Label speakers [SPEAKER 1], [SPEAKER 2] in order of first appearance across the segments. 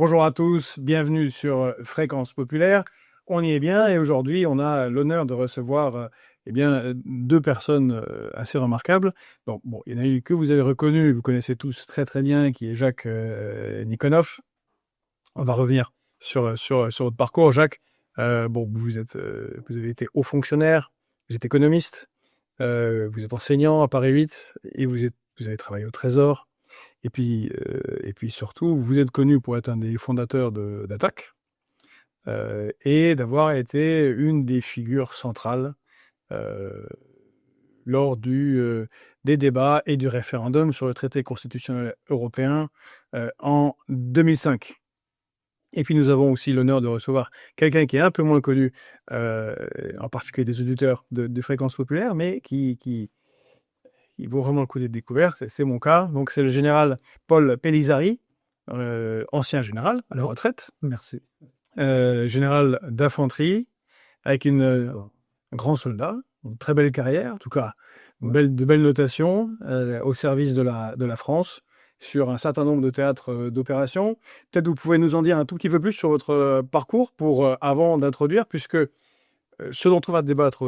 [SPEAKER 1] Bonjour à tous, bienvenue sur Fréquence Populaire. On y est bien et aujourd'hui on a l'honneur de recevoir deux personnes assez remarquables. Donc bon, il y en a eu que vous avez reconnu, vous connaissez tous très très bien, qui est Jacques Nikonov. On va revenir sur votre parcours, Jacques. Vous avez été haut fonctionnaire, vous êtes économiste, vous êtes enseignant à Paris 8 et vous avez travaillé au Trésor. Et puis surtout, vous êtes connu pour être un des fondateurs d'Attaque et d'avoir été une des figures centrales euh, lors des débats et du référendum sur le traité constitutionnel européen en 2005. Et puis nous avons aussi l'honneur de recevoir quelqu'un qui est un peu moins connu, en particulier des auditeurs de Fréquence Populaire, mais il vaut vraiment le coup d'être découvert, c'est mon cas. Donc c'est le général Paul Pellizzari, ancien général à la retraite.
[SPEAKER 2] Merci.
[SPEAKER 1] Général d'infanterie, avec un grand soldat, une très belle carrière, en tout cas de belles notations au service de la France sur un certain nombre de théâtres d'opérations. Peut-être vous pouvez nous en dire un tout petit peu plus sur votre parcours avant d'introduire, puisque ce dont on va débattre,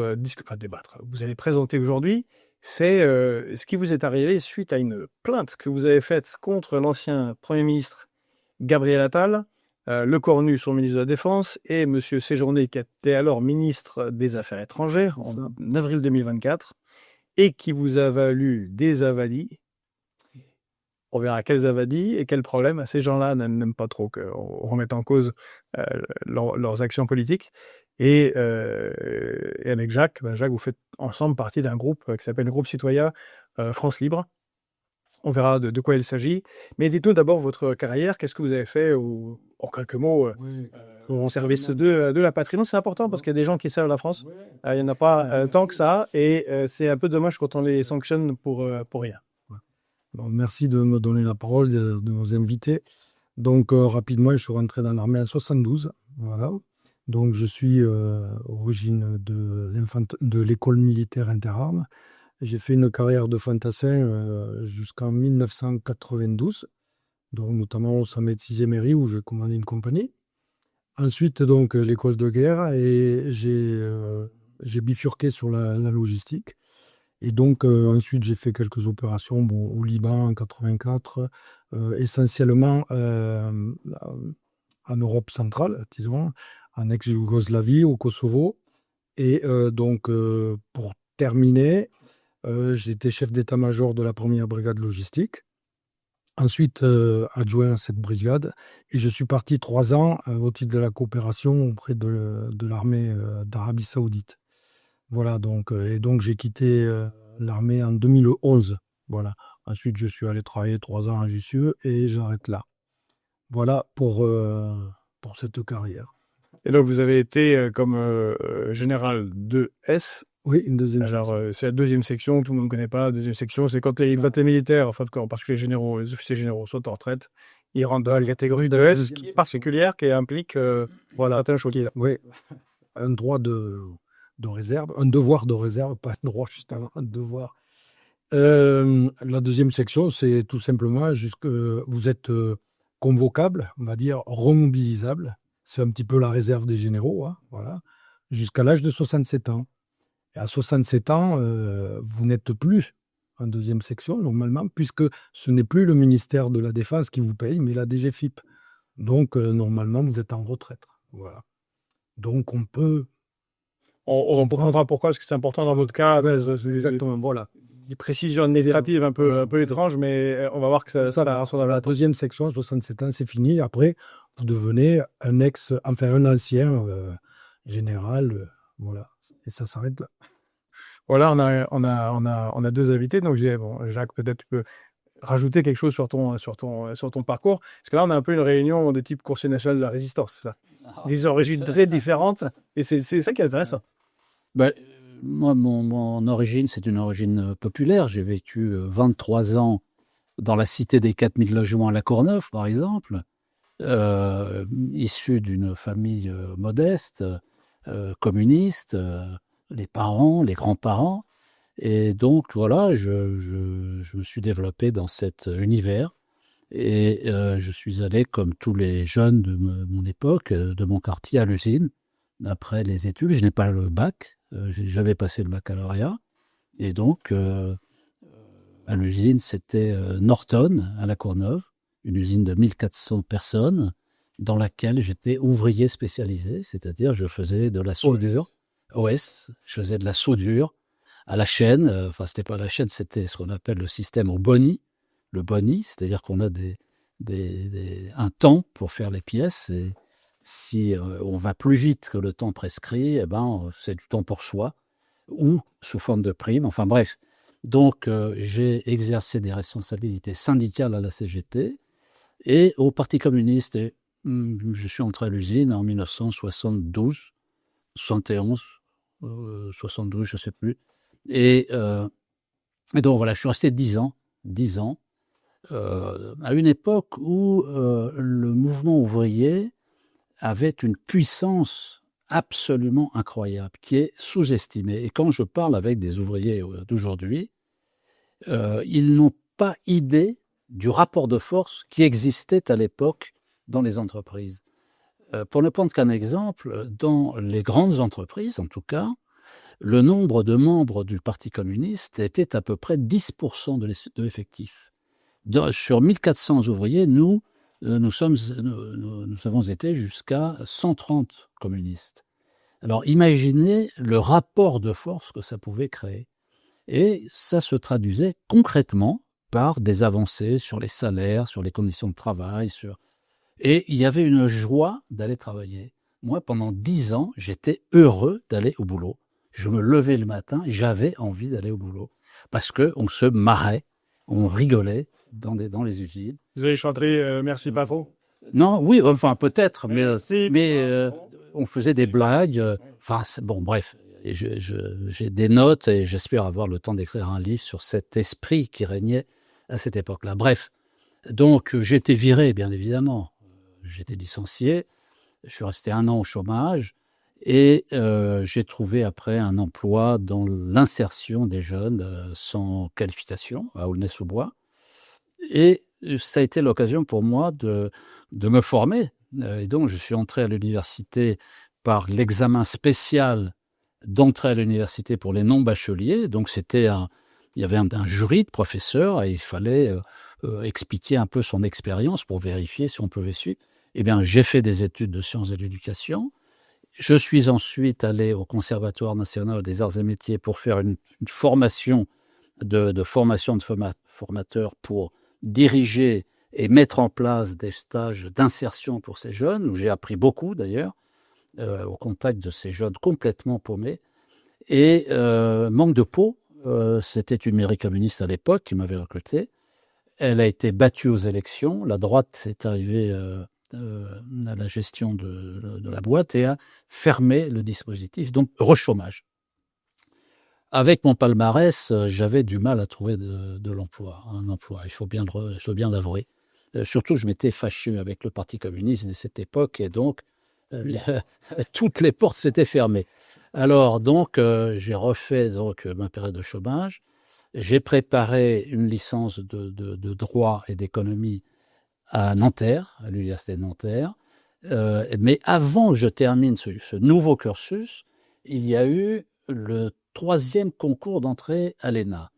[SPEAKER 1] vous allez présenter aujourd'hui, c'est ce qui vous est arrivé suite à une plainte que vous avez faite contre l'ancien Premier ministre Gabriel Attal, Le Cornu, son ministre de la Défense, et M. Séjourné, qui était alors ministre des Affaires étrangères, en avril 2024, et qui vous a valu des avadis. On verra quels avadis et quels problèmes. Ces gens-là n'aiment pas trop qu'on remette en cause leurs actions politiques. Et avec Jacques, Jacques, vous faites ensemble partie d'un groupe qui s'appelle le groupe citoyen France Libre. On verra de quoi il s'agit. Mais dites-nous d'abord votre carrière. Qu'est-ce que vous avez fait en quelques mots au service de la patrie? Non, c'est important parce qu'il y a des gens qui servent la France. Il n'y en a pas tant que ça. Et c'est un peu dommage quand on les sanctionne pour rien.
[SPEAKER 2] Bon, merci de me donner la parole, de nous inviter. Donc, rapidement, je suis rentré dans l'armée en 72. Voilà. Donc, je suis origine de l'école militaire interarmes. J'ai fait une carrière de fantassin jusqu'en 1992, donc notamment au 126e RI où j'ai commandé une compagnie. Ensuite, donc, l'école de guerre et j'ai bifurqué sur la logistique. Et donc, ensuite, j'ai fait quelques opérations au Liban en 84, essentiellement en Europe centrale, disons, en ex-Yougoslavie, au Kosovo. Et donc, pour terminer, j'étais chef d'état-major de la première brigade logistique. Ensuite, adjoint à cette brigade. Et je suis parti 3 ans au titre de la coopération auprès de l'armée d'Arabie Saoudite. Voilà, donc, et donc j'ai quitté l'armée en 2011. Voilà. Ensuite, je suis allé travailler 3 ans à Jussieu et j'arrête là. Voilà pour cette carrière.
[SPEAKER 1] Et donc, vous avez été comme général de S.
[SPEAKER 2] Oui, une deuxième
[SPEAKER 1] Alors,
[SPEAKER 2] section.
[SPEAKER 1] c'est la deuxième section, tout le monde ne connaît pas. La deuxième section, c'est quand les militaires, en fait, en particulier les officiers généraux, sont en retraite. Ils rentrent dans la catégorie de S, qui est particulière, qui implique certains choses.
[SPEAKER 2] Oui, un droit de réserve, un devoir de réserve, pas un droit, juste un devoir. La deuxième section, c'est tout simplement jusque vous êtes convocable, on va dire remobilisable. C'est un petit peu la réserve des généraux, hein, voilà, jusqu'à l'âge de 67 ans. Et à 67 ans, vous n'êtes plus en deuxième section, normalement, puisque ce n'est plus le ministère de la Défense qui vous paye, mais la DGFiP. Donc, normalement, vous êtes en retraite. Voilà. Donc, on peut...
[SPEAKER 1] On comprendra pourquoi, parce que c'est important dans votre cas.
[SPEAKER 2] Exactement, voilà.
[SPEAKER 1] Des précisions administratives un peu étranges, mais on va voir que ça va
[SPEAKER 2] dans la deuxième section, 67 ans, c'est fini. Après, vous devenez un ancien général, voilà. Et ça s'arrête là.
[SPEAKER 1] Voilà, on a deux invités. Donc, Jacques, peut-être tu peux rajouter quelque chose sur ton parcours. Parce que là, on a un peu une réunion de type Conseil national de la résistance. Là. Des origines très différentes. Et c'est ça qui est intéressant.
[SPEAKER 3] Moi, mon origine, c'est une origine populaire. J'ai vécu 23 ans dans la cité des 4000 logements à La Courneuve, par exemple, issu d'une famille modeste, communiste, les parents, les grands-parents. Et donc, voilà, je me suis développé dans cet univers. Et je suis allé, comme tous les jeunes de mon époque, de mon quartier à l'usine, après les études. Je n'ai pas le bac, j'ai jamais passé le baccalauréat. Et donc, à l'usine, c'était Norton, à La Courneuve, une usine de 1400 personnes, dans laquelle j'étais ouvrier spécialisé, c'est-à-dire je faisais de la soudure, je faisais de la soudure à la chaîne, enfin c'était pas la chaîne, c'était ce qu'on appelle le système au boni, le boni, c'est-à-dire qu'on a un temps pour faire les pièces, et si on va plus vite que le temps prescrit, eh ben c'est du temps pour soi, ou sous forme de prime, enfin bref. Donc j'ai exercé des responsabilités syndicales à la CGT et au Parti communiste, et je suis entré à l'usine en 1972, 71, 72, je sais plus. Et donc voilà, je suis resté 10 ans, à une époque où le mouvement ouvrier avait une puissance absolument incroyable, qui est sous-estimée. Et quand je parle avec des ouvriers d'aujourd'hui, ils n'ont pas idée du rapport de force qui existait à l'époque dans les entreprises. Pour ne prendre qu'un exemple, dans les grandes entreprises, en tout cas, le nombre de membres du Parti communiste était à peu près 10% de l'effectif. Sur 1400 ouvriers, nous avons été jusqu'à 130 communistes. Alors imaginez le rapport de force que ça pouvait créer. Et ça se traduisait concrètement par des avancées sur les salaires, sur les conditions de travail. Et il y avait une joie d'aller travailler. Moi, pendant 10 ans, j'étais heureux d'aller au boulot. Je me levais le matin, j'avais envie d'aller au boulot. Parce qu'on se marrait, on rigolait dans les usines.
[SPEAKER 1] Vous avez chanté Merci Pafo?
[SPEAKER 3] Non, oui, enfin peut-être, mais on faisait des blagues. Bon, bref. Et j'ai des notes et j'espère avoir le temps d'écrire un livre sur cet esprit qui régnait à cette époque-là. Bref, donc j'ai été viré, bien évidemment. J'étais licencié, je suis resté 1 an au chômage et j'ai trouvé après un emploi dans l'insertion des jeunes sans qualification à Aulnay-sous-Bois. Et ça a été l'occasion pour moi de me former. Et donc je suis entré à l'université par l'examen spécial d'entrée à l'université pour les non-bacheliers. Donc il y avait un jury de professeurs et il fallait expliquer un peu son expérience pour vérifier si on pouvait suivre. Eh bien, j'ai fait des études de sciences de l'éducation. Je suis ensuite allé au Conservatoire national des arts et métiers pour faire une formation de formateurs pour diriger et mettre en place des stages d'insertion pour ces jeunes, où j'ai appris beaucoup d'ailleurs, au contact de ces jeunes complètement paumés. Et manque de peau, c'était une mairie communiste à l'époque qui m'avait recruté. Elle a été battue aux élections. La droite est arrivée à la gestion de la boîte et a fermé le dispositif, donc rechômage. Avec mon palmarès, j'avais du mal à trouver un emploi. Il faut bien l'avouer. Surtout, je m'étais fâché avec le Parti communiste de cette époque et donc toutes les portes s'étaient fermées. Alors donc, j'ai refait ma période de chômage. J'ai préparé une licence de droit et d'économie à Nanterre, à l'université de Nanterre. Mais avant que je termine ce nouveau cursus, il y a eu le 3e concours d'entrée à l'ENA.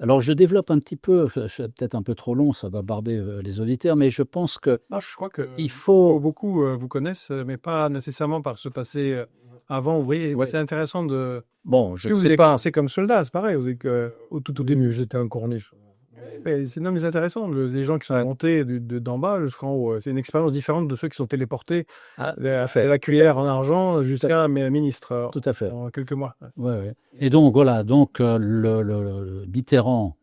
[SPEAKER 3] Alors je développe un petit peu, c'est peut-être un peu trop long, ça va barber les auditeurs, mais je pense que
[SPEAKER 1] Je crois que
[SPEAKER 3] il faut...
[SPEAKER 1] beaucoup vous connaissent, mais pas nécessairement par ce passé avant ouvrier. Ouais, c'est intéressant de...
[SPEAKER 3] Bon, je ne
[SPEAKER 1] vous
[SPEAKER 3] sais
[SPEAKER 1] avez
[SPEAKER 3] pas.
[SPEAKER 1] commencé comme soldat, c'est pareil. Vous êtes, au tout début,
[SPEAKER 2] J'étais un corniche.
[SPEAKER 1] mais c'est intéressant. Les gens qui sont montés d'en bas jusqu'en haut, c'est une expérience différente de ceux qui sont téléportés à la cuillère en argent jusqu'à ministre
[SPEAKER 3] Tout à fait.
[SPEAKER 1] en quelques mois.
[SPEAKER 3] Ouais. Et donc voilà, le Mitterrand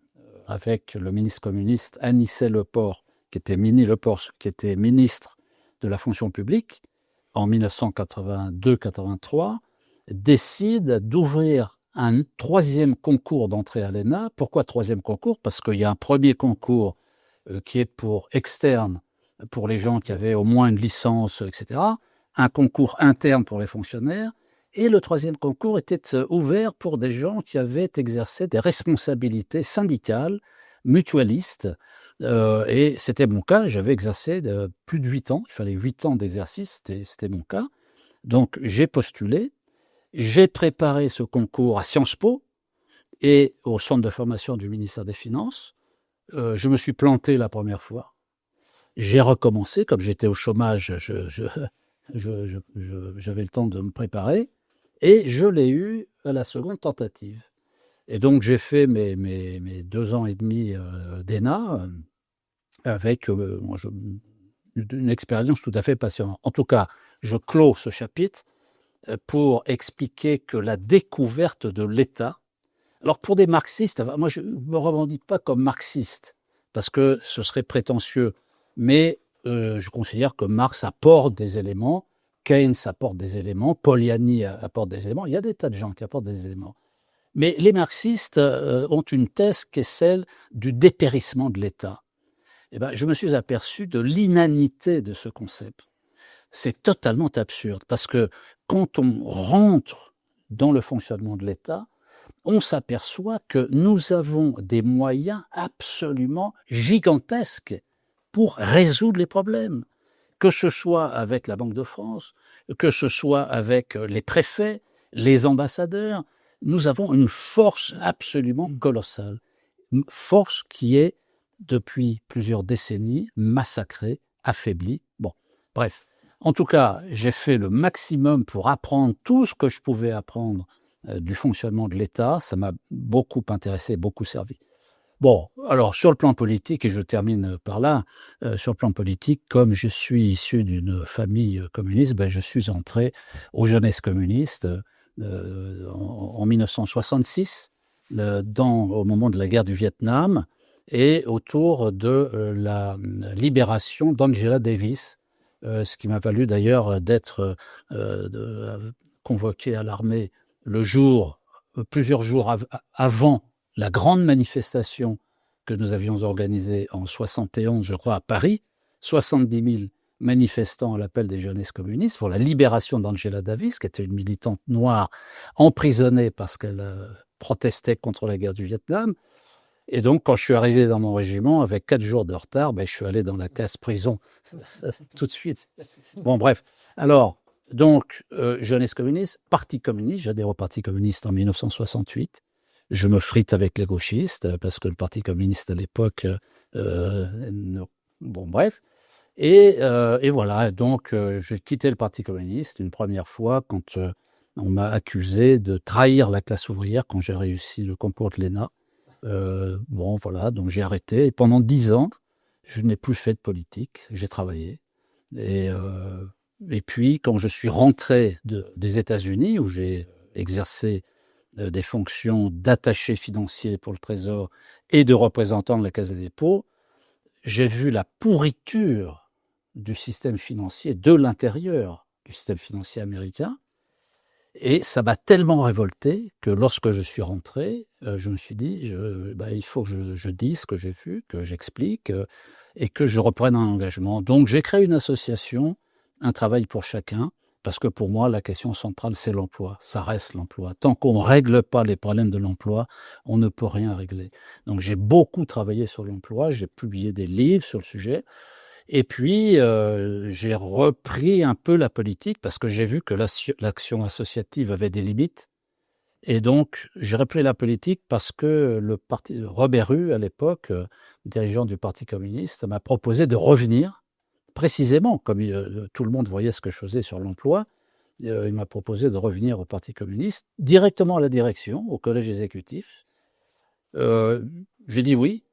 [SPEAKER 3] avec le ministre communiste Anicet Leport, qui était ministre de la fonction publique en 1982-83, décide d'ouvrir un 3e concours d'entrée à l'ENA. Pourquoi 3e concours? Parce qu'il y a un premier concours qui est pour externe, pour les gens qui avaient au moins une licence, etc. Un concours interne pour les fonctionnaires. Et le 3e concours était ouvert pour des gens qui avaient exercé des responsabilités syndicales, mutualistes, Et c'était mon cas, j'avais exercé plus de 8 ans, il fallait 8 ans d'exercice, c'était mon cas. Donc j'ai postulé, j'ai préparé ce concours à Sciences Po et au centre de formation du ministère des Finances. Je me suis planté la première fois. J'ai recommencé, comme j'étais au chômage, j'avais le temps de me préparer, et je l'ai eu à la seconde tentative. Et donc j'ai fait mes 2 ans et demi d'ENA avec une expérience tout à fait passionnante. En tout cas, je clôt ce chapitre pour expliquer que la découverte de l'État, alors pour des marxistes, moi je ne me revendique pas comme marxiste, parce que ce serait prétentieux, mais je considère que Marx apporte des éléments, Keynes apporte des éléments, Polanyi apporte des éléments, il y a des tas de gens qui apportent des éléments. Mais les marxistes ont une thèse qui est celle du dépérissement de l'État. Eh ben, je me suis aperçu de l'inanité de ce concept. C'est totalement absurde, parce que quand on rentre dans le fonctionnement de l'État, on s'aperçoit que nous avons des moyens absolument gigantesques pour résoudre les problèmes, que ce soit avec la Banque de France, que ce soit avec les préfets, les ambassadeurs. Nous avons une force absolument colossale, une force qui est, depuis plusieurs décennies, massacrée, affaiblie. Bon, bref. En tout cas, j'ai fait le maximum pour apprendre tout ce que je pouvais apprendre du fonctionnement de l'État. Ça m'a beaucoup intéressé, beaucoup servi. Bon, alors sur le plan politique, et je termine par là, sur le plan politique, comme je suis issu d'une famille communiste, ben, je suis entré aux Jeunesses communistes en 1966, au moment de la guerre du Vietnam, et autour de la libération d'Angela Davis, ce qui m'a valu d'ailleurs d'être convoqué à l'armée plusieurs jours avant la grande manifestation que nous avions organisée en 71, je crois, à Paris, 70 000 manifestants à l'appel des Jeunesses communistes pour la libération d'Angela Davis, qui était une militante noire emprisonnée parce qu'elle protestait contre la guerre du Vietnam. Et donc, quand je suis arrivé dans mon régiment, avec 4 jours de retard, ben, je suis allé dans la case prison tout de suite. Bon, bref. Alors, donc, Jeunesse communiste, Parti communiste, j'adhère au Parti communiste en 1968. Je me frite avec les gauchistes, parce que le Parti communiste à l'époque... bon, bref. Et voilà, donc j'ai quitté le Parti communiste une première fois quand on m'a accusé de trahir la classe ouvrière quand j'ai réussi le concours de l'ENA. Bon, voilà, donc j'ai arrêté. Et pendant 10 ans, je n'ai plus fait de politique. J'ai travaillé. Et puis, quand je suis rentré des États-Unis, où j'ai exercé des fonctions d'attaché financier pour le Trésor et de représentant de la Caisse des dépôts, j'ai vu la pourriture du système financier, de l'intérieur du système financier américain. Et ça m'a tellement révolté que lorsque je suis rentré, je me suis dit, il faut que je dise ce que j'ai vu, que j'explique et que je reprenne un engagement. Donc j'ai créé une association, Un travail pour chacun, parce que pour moi, la question centrale, c'est l'emploi. Ça reste l'emploi. Tant qu'on ne règle pas les problèmes de l'emploi, on ne peut rien régler. Donc j'ai beaucoup travaillé sur l'emploi, j'ai publié des livres sur le sujet. Et puis, j'ai repris un peu la politique parce que j'ai vu que l'action associative avait des limites. Et donc, j'ai repris la politique parce que Robert Rue, à l'époque, dirigeant du Parti communiste, m'a proposé de revenir, précisément, comme tout le monde voyait ce que je faisais sur l'emploi, il m'a proposé de revenir au Parti communiste, directement à la direction, au collège exécutif. J'ai dit oui.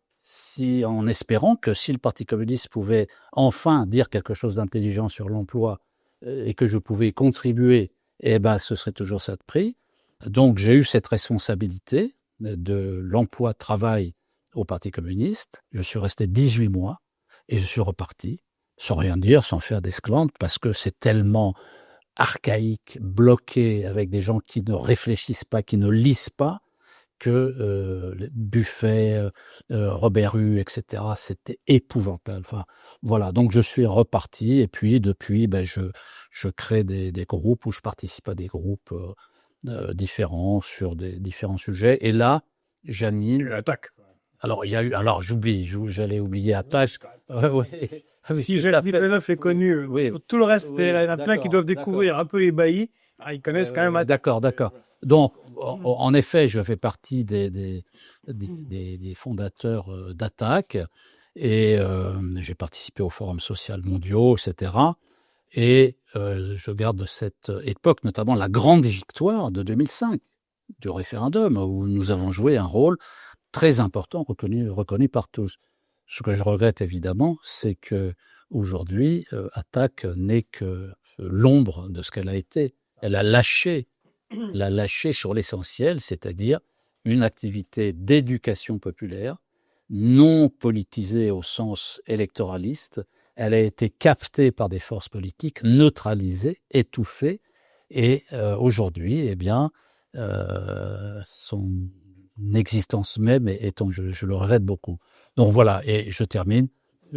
[SPEAKER 3] En espérant que si le Parti communiste pouvait enfin dire quelque chose d'intelligent sur l'emploi et que je pouvais contribuer, eh ben, ce serait toujours ça de prix. Donc j'ai eu cette responsabilité de l'emploi-travail au Parti communiste. Je suis resté 18 mois et je suis reparti, sans rien dire, sans faire d'esclandre, parce que c'est tellement archaïque, bloqué, avec des gens qui ne réfléchissent pas, qui ne lisent pas, que Buffet, Robert Rue, etc., c'était épouvantable. Enfin, voilà, donc je suis reparti, et puis depuis, je crée des groupes où je participe à des groupes différents sur des différents sujets. Et là, j'anime...
[SPEAKER 1] L'attaque.
[SPEAKER 3] Alors, il y a eu, alors j'allais oublier Attaque. Ouais.
[SPEAKER 1] Si Gérald Villeneuve est connu,
[SPEAKER 3] Oui.
[SPEAKER 1] tout le reste,
[SPEAKER 3] Oui,
[SPEAKER 1] il y en a plein qui doivent
[SPEAKER 3] d'accord.
[SPEAKER 1] découvrir un peu ébahis. Ah, ils connaissent quand même.
[SPEAKER 3] D'accord. Donc, en effet, je fais partie des fondateurs d'Attaque et j'ai participé au Forum social mondiaux, etc. Et je garde de cette époque, notamment la grande victoire de 2005 du référendum, où nous avons joué un rôle très important, reconnu par tous. Ce que je regrette évidemment, c'est que aujourd'hui, Attaque n'est que l'ombre de ce qu'elle a été. Elle a lâché sur l'essentiel, c'est-à-dire une activité d'éducation populaire, non politisée au sens électoraliste. Elle a été captée par des forces politiques, neutralisée, étouffée, et aujourd'hui, eh bien, son existence même étant, je le regrette beaucoup. Donc voilà, et je termine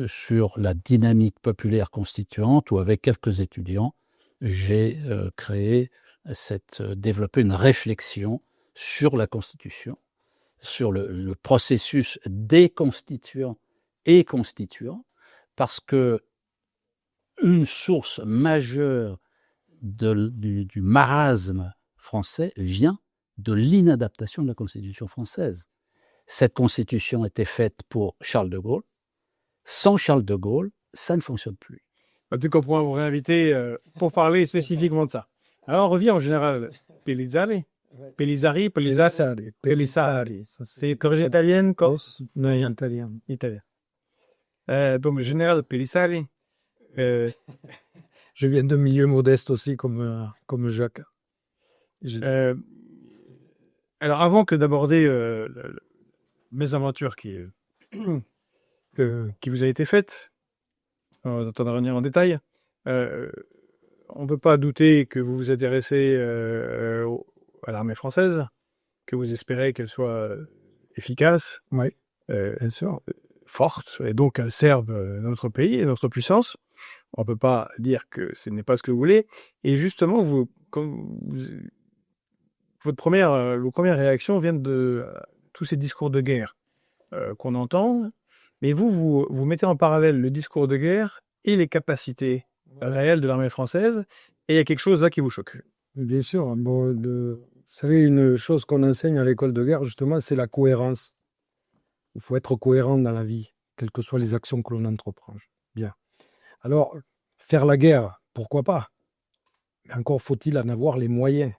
[SPEAKER 3] sur la dynamique populaire constituante, où avec quelques étudiants, j'ai développé une réflexion sur la Constitution, sur le processus déconstituant et constituant, parce que une source majeure du marasme français vient de l'inadaptation de la Constitution française. Cette Constitution était faite pour Charles de Gaulle. Sans Charles de Gaulle, ça ne fonctionne plus.
[SPEAKER 1] Peut-être qu'on pourra vous réinviter pour parler spécifiquement de ça. Alors, on revient en général. Pellizzari. C'est corrigé italienne, corse?
[SPEAKER 2] Non, italien.
[SPEAKER 1] Italien. Donc, général Pellizzari.
[SPEAKER 2] Je viens de milieu modeste aussi, comme Jacques.
[SPEAKER 1] Alors, avant que d'aborder mes aventures qui vous a été faite, on va revenir en détail. On ne peut pas douter que vous vous intéressez à l'armée française, que vous espérez qu'elle soit efficace,
[SPEAKER 2] Oui, bien sûr.
[SPEAKER 1] forte, et donc qu'elle serve notre pays et notre puissance. On ne peut pas dire que ce n'est pas ce que vous voulez. Et justement, vos premières réactions viennent de tous ces discours de guerre qu'on entend. Mais vous mettez en parallèle le discours de guerre et les capacités réelles de l'armée française. Et il y a quelque chose là qui vous choque.
[SPEAKER 2] Bien sûr. Bon, vous savez, une chose qu'on enseigne à l'école de guerre, justement, c'est la cohérence. Il faut être cohérent dans la vie, quelles que soient les actions que l'on entreprend. Bien. Alors, faire la guerre, pourquoi pas? Mais encore faut-il en avoir les moyens.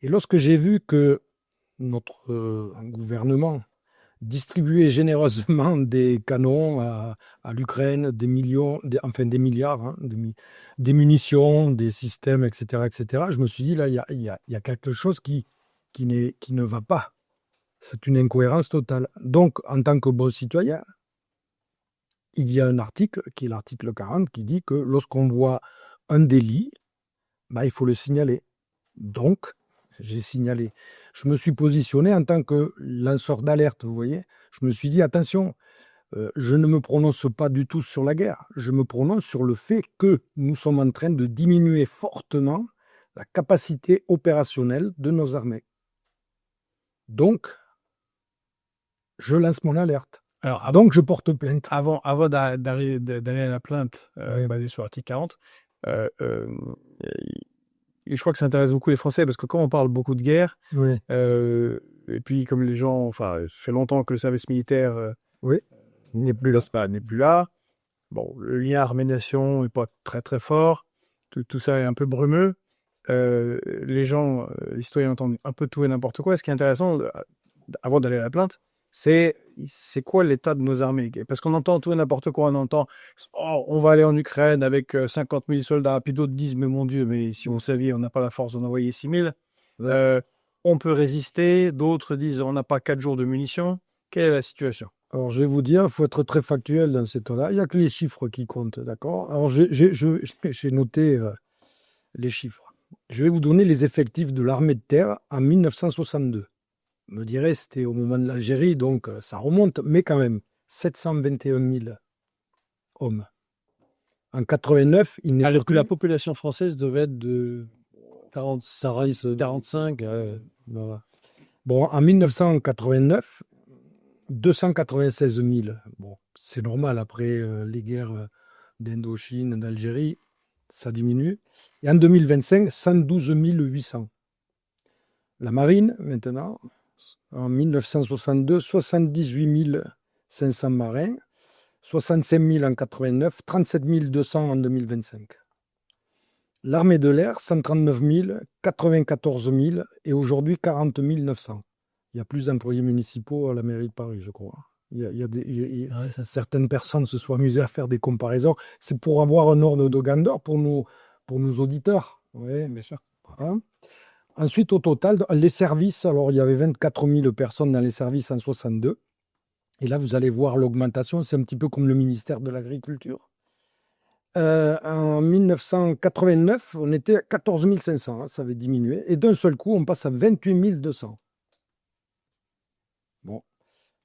[SPEAKER 2] Et lorsque j'ai vu que notre gouvernement distribuait généreusement des canons à l'Ukraine, des millions, des milliards, hein, des munitions, des systèmes, etc., je me suis dit, là, il y a quelque chose qui ne va pas. C'est une incohérence totale. Donc, en tant que bon citoyen, il y a un article, qui est l'article 40, qui dit que lorsqu'on voit un délit, il faut le signaler. Donc, j'ai signalé. Je me suis positionné en tant que lanceur d'alerte, vous voyez. Je me suis dit, attention, je ne me prononce pas du tout sur la guerre. Je me prononce sur le fait que nous sommes en train de diminuer fortement la capacité opérationnelle de nos armées. Donc, je lance mon alerte.
[SPEAKER 1] Alors,
[SPEAKER 2] donc, je porte plainte.
[SPEAKER 1] Avant d'aller à la plainte basée sur l'article 40, je crois que ça intéresse beaucoup les Français parce que quand on parle beaucoup de guerre, et puis comme les gens, ça fait longtemps que le service militaire n'est plus là. Bon, le lien armée-nation n'est pas très très fort. Tout ça est un peu brumeux. Les citoyens entendent un peu tout et n'importe quoi. Ce qui est intéressant, avant d'aller à la plainte, c'est quoi l'état de nos armées? Parce qu'on entend tout et n'importe quoi. On entend on va aller en Ukraine avec 50 000 soldats. Puis d'autres disent, mais mon Dieu, mais si vous saviez, on n'a pas la force d'en envoyer 6 000. On peut résister. D'autres disent, on n'a pas 4 jours de munitions. Quelle est la situation?
[SPEAKER 2] Alors, je vais vous dire, il faut être très factuel dans ces temps-là. Il n'y a que les chiffres qui comptent, d'accord? Alors, j'ai noté les chiffres. Je vais vous donner les effectifs de l'armée de terre en 1962. Me dirait, c'était au moment de l'Algérie, donc ça remonte, mais quand même, 721 000 hommes. En 89, il n'est
[SPEAKER 1] alors que la population française devait être de 45.
[SPEAKER 2] Voilà. Bon, en 1989, 296 000. Bon, c'est normal, après les guerres d'Indochine, d'Algérie, ça diminue. Et en 2025, 112 800. La marine, maintenant, en 1962, 78 500 marins, 65 000 en 89, 37 200 en 2025. L'armée de l'air, 139 000, 94 000 et aujourd'hui 40 900. Il y a plus d'employés municipaux à la mairie de Paris, je crois. Certaines personnes se sont amusées à faire des comparaisons. C'est pour avoir un ordre de grandeur pour nos auditeurs.
[SPEAKER 1] Oui, bien sûr.
[SPEAKER 2] Hein. Ensuite, au total, les services, alors il y avait 24 000 personnes dans les services en 62. Et là, vous allez voir l'augmentation, c'est un petit peu comme le ministère de l'Agriculture. En 1989, on était à 14 500, hein, ça avait diminué. Et d'un seul coup, on passe à 28 200. Bon.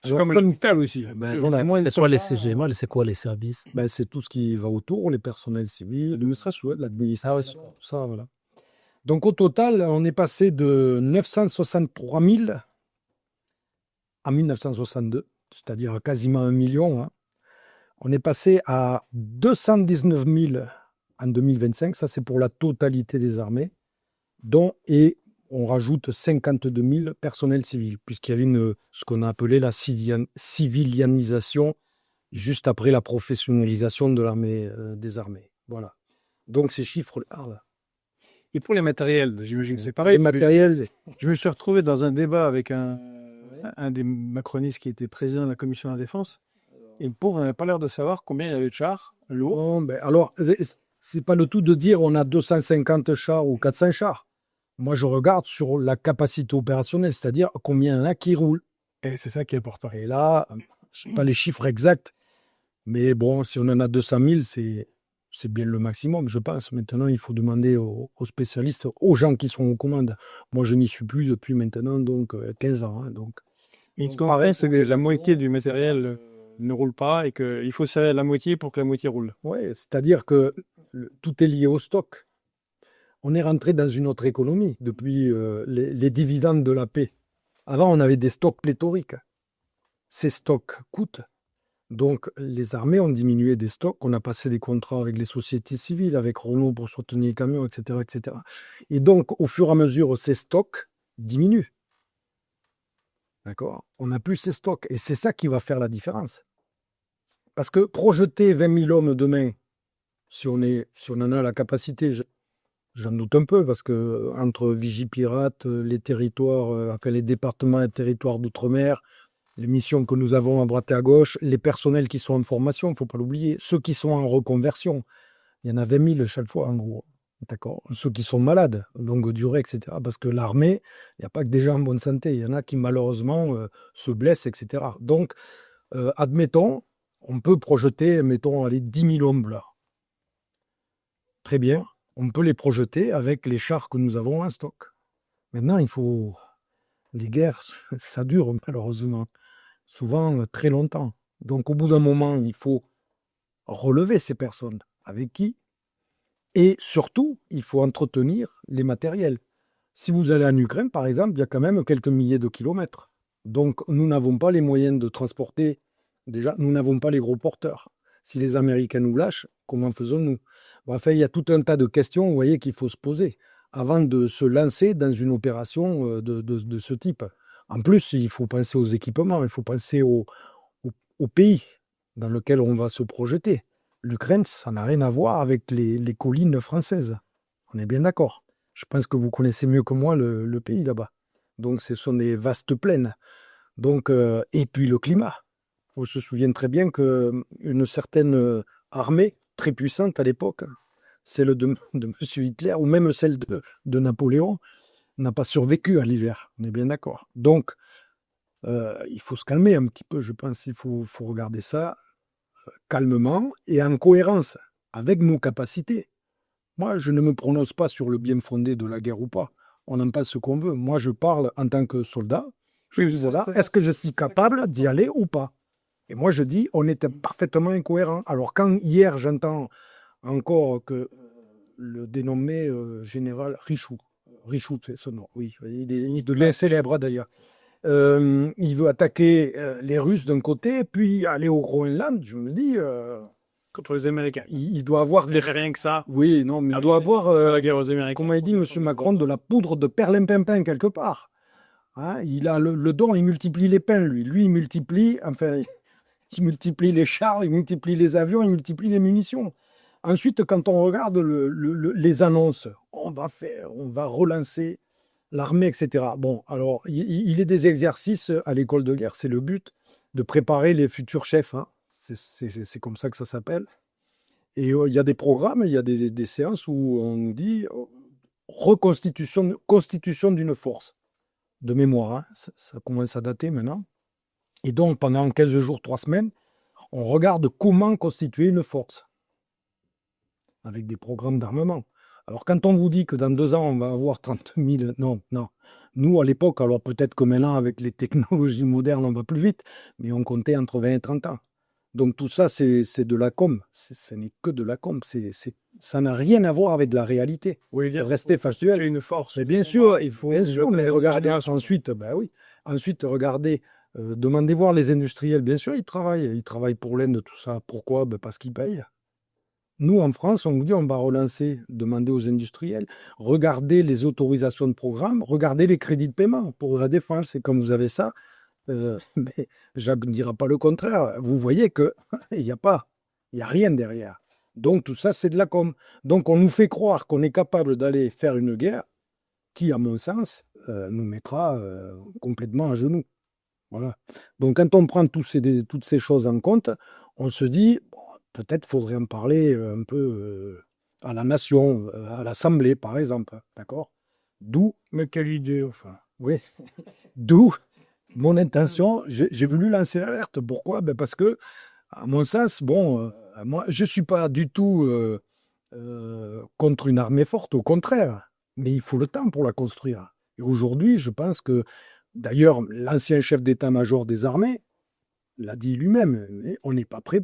[SPEAKER 1] C'est comme l'hôpital aussi.
[SPEAKER 3] C'est quoi les CGMA, c'est quoi les services?
[SPEAKER 2] C'est tout ce qui va autour, les personnels civils, l'administration, tout ça, voilà. Donc au total, on est passé de 963 000 en 1962, c'est-à-dire quasiment 1 million. Hein. On est passé à 219 000 en 2025, ça c'est pour la totalité des armées, et on rajoute 52 000 personnels civils, puisqu'il y avait ce qu'on a appelé la civilianisation juste après la professionnalisation de l'armée, des armées. Voilà. Donc ces chiffres-là.
[SPEAKER 1] Et pour les matériels, j'imagine que c'est pareil.
[SPEAKER 2] Les matériels.
[SPEAKER 1] Je me suis retrouvé dans un débat avec un des macronistes qui était président de la commission de la défense. Et le pauvre n'avait pas l'air de savoir combien il y avait de chars lourds.
[SPEAKER 2] Non, alors, c'est pas le tout de dire on a 250 chars ou 400 chars. Moi, je regarde sur la capacité opérationnelle, c'est-à-dire combien il y en a qui roulent.
[SPEAKER 1] Et c'est ça qui est important.
[SPEAKER 2] Et là, je n'ai pas les chiffres exacts, mais bon, si on en a 200 000, c'est bien le maximum, je pense. Maintenant, il faut demander aux spécialistes, aux gens qui sont aux commandes. Moi, je n'y suis plus depuis maintenant, donc 15 ans. Hein, donc.
[SPEAKER 1] Et ce qu'on paraît, c'est que la moitié du matériel ne roule pas et qu'il faut serrer la moitié pour que la moitié roule.
[SPEAKER 2] Oui, c'est-à-dire que tout est lié au stock. On est rentré dans une autre économie depuis les dividendes de la paix. Avant, on avait des stocks pléthoriques. Ces stocks coûtent. Donc, les armées ont diminué des stocks. On a passé des contrats avec les sociétés civiles, avec Renault pour soutenir les camions, etc., etc. Et donc, au fur et à mesure, ces stocks diminuent. D'accord ? On n'a plus ces stocks. Et c'est ça qui va faire la différence. Parce que projeter 20 000 hommes demain, si on en a la capacité, j'en doute un peu, parce que entre Vigipirate, les territoires, les départements et territoires d'outre-mer, les missions que nous avons à droite et à gauche, les personnels qui sont en formation, il ne faut pas l'oublier, ceux qui sont en reconversion, il y en a 20 000 chaque fois, en gros. D'accord. Ceux qui sont malades, longue durée, etc. Parce que l'armée, il n'y a pas que des gens en bonne santé. Il y en a qui, malheureusement, se blessent, etc. Donc, admettons, on peut projeter, mettons, 10 000 hommes là. Très bien. On peut les projeter avec les chars que nous avons en stock. Maintenant, les guerres, ça dure, malheureusement. Souvent, très longtemps. Donc, au bout d'un moment, il faut relever ces personnes. Avec qui ? Et surtout, il faut entretenir les matériels. Si vous allez en Ukraine, par exemple, il y a quand même quelques milliers de kilomètres. Donc, nous n'avons pas les moyens de transporter. Déjà, nous n'avons pas les gros porteurs. Si les Américains nous lâchent, comment faisons-nous ? Bref, il y a tout un tas de questions, vous voyez, qu'il faut se poser avant de se lancer dans une opération de ce type. En plus, il faut penser aux équipements, il faut penser au pays dans lequel on va se projeter. L'Ukraine, ça n'a rien à voir avec les collines françaises. On est bien d'accord. Je pense que vous connaissez mieux que moi le pays là-bas. Donc, ce sont des vastes plaines. Donc, et puis le climat. On se souvient très bien qu'une certaine armée très puissante à l'époque, celle de M. Hitler ou même celle de Napoléon, n'a pas survécu à l'hiver. On est bien d'accord. Donc, il faut se calmer un petit peu, je pense. Il faut regarder ça calmement et en cohérence avec nos capacités. Moi, je ne me prononce pas sur le bien fondé de la guerre ou pas. On en pense ce qu'on veut. Moi, je parle en tant que soldat. Voilà, est-ce que je suis capable d'y aller ou pas ? Et moi, je dis, on était parfaitement incohérent. Alors, quand hier, j'entends encore que le dénommé général Richout, c'est son nom, oui, il est célèbre d'ailleurs, Il veut attaquer les Russes d'un côté, puis aller au Groenland. Je me dis,
[SPEAKER 1] Contre les Américains.
[SPEAKER 2] il doit avoir
[SPEAKER 1] Il fait rien que ça.
[SPEAKER 2] Oui, non, mais il doit avoir,
[SPEAKER 1] La guerre aux Américains.
[SPEAKER 2] comme a dit M. Macron, de la poudre de perlimpinpin quelque part. Hein, il a le don, il multiplie les pains, lui. Lui, il multiplie, enfin, il multiplie les chars, il multiplie les avions, il multiplie les munitions. Ensuite, quand on regarde les annonces, on va relancer l'armée, etc. Bon, alors, il est des exercices à l'école de guerre, c'est le but de préparer les futurs chefs. Hein. C'est comme ça que ça s'appelle. Et il y a des programmes, il y a des séances où on nous dit constitution d'une force. De mémoire, hein. Ça commence à dater maintenant. Et donc, pendant 15 jours, 3 semaines, on regarde comment constituer une force avec des programmes d'armement. Alors, quand on vous dit que dans 2 ans, on va avoir 30 000... Non, non. Nous, à l'époque, alors peut-être que maintenant, avec les technologies modernes, on va plus vite, mais on comptait entre 20 et 30 ans. Donc, tout ça, c'est de la com. Ce n'est que de la com. Ça n'a rien à voir avec la réalité.
[SPEAKER 1] Oui,
[SPEAKER 2] Il faut rester factuel.
[SPEAKER 1] C'est une force.
[SPEAKER 2] Mais bien sûr, il faut. Bien sûr, mais regardez ensuite, ben oui. Ensuite, regardez, demandez voir les industriels. Bien sûr, ils travaillent pour l'Inde, tout ça. Pourquoi? Ben parce qu'ils payent. Nous, en France, on vous dit on va relancer, demander aux industriels, regardez les autorisations de programme, regardez les crédits de paiement pour la défense. Et comme vous avez ça, mais Jacques ne dira pas le contraire. Vous voyez que il n'y a rien derrière. Donc tout ça, c'est de la com. Donc on nous fait croire qu'on est capable d'aller faire une guerre qui, à mon sens, nous mettra complètement à genoux. Voilà. Donc quand on prend toutes ces choses en compte, on se dit, bon, peut-être faudrait en parler un peu à la nation, à l'Assemblée, par exemple. D'accord? D'où,
[SPEAKER 1] Mais quelle idée, enfin.
[SPEAKER 2] oui, d'où mon intention, j'ai voulu lancer l'alerte. Pourquoi? Ben parce que, à mon sens, bon, moi, je ne suis pas du tout contre une armée forte, au contraire. Mais il faut le temps pour la construire. Et aujourd'hui, je pense que, d'ailleurs, l'ancien chef d'état-major des armées l'a dit lui-même, on n'est pas prêt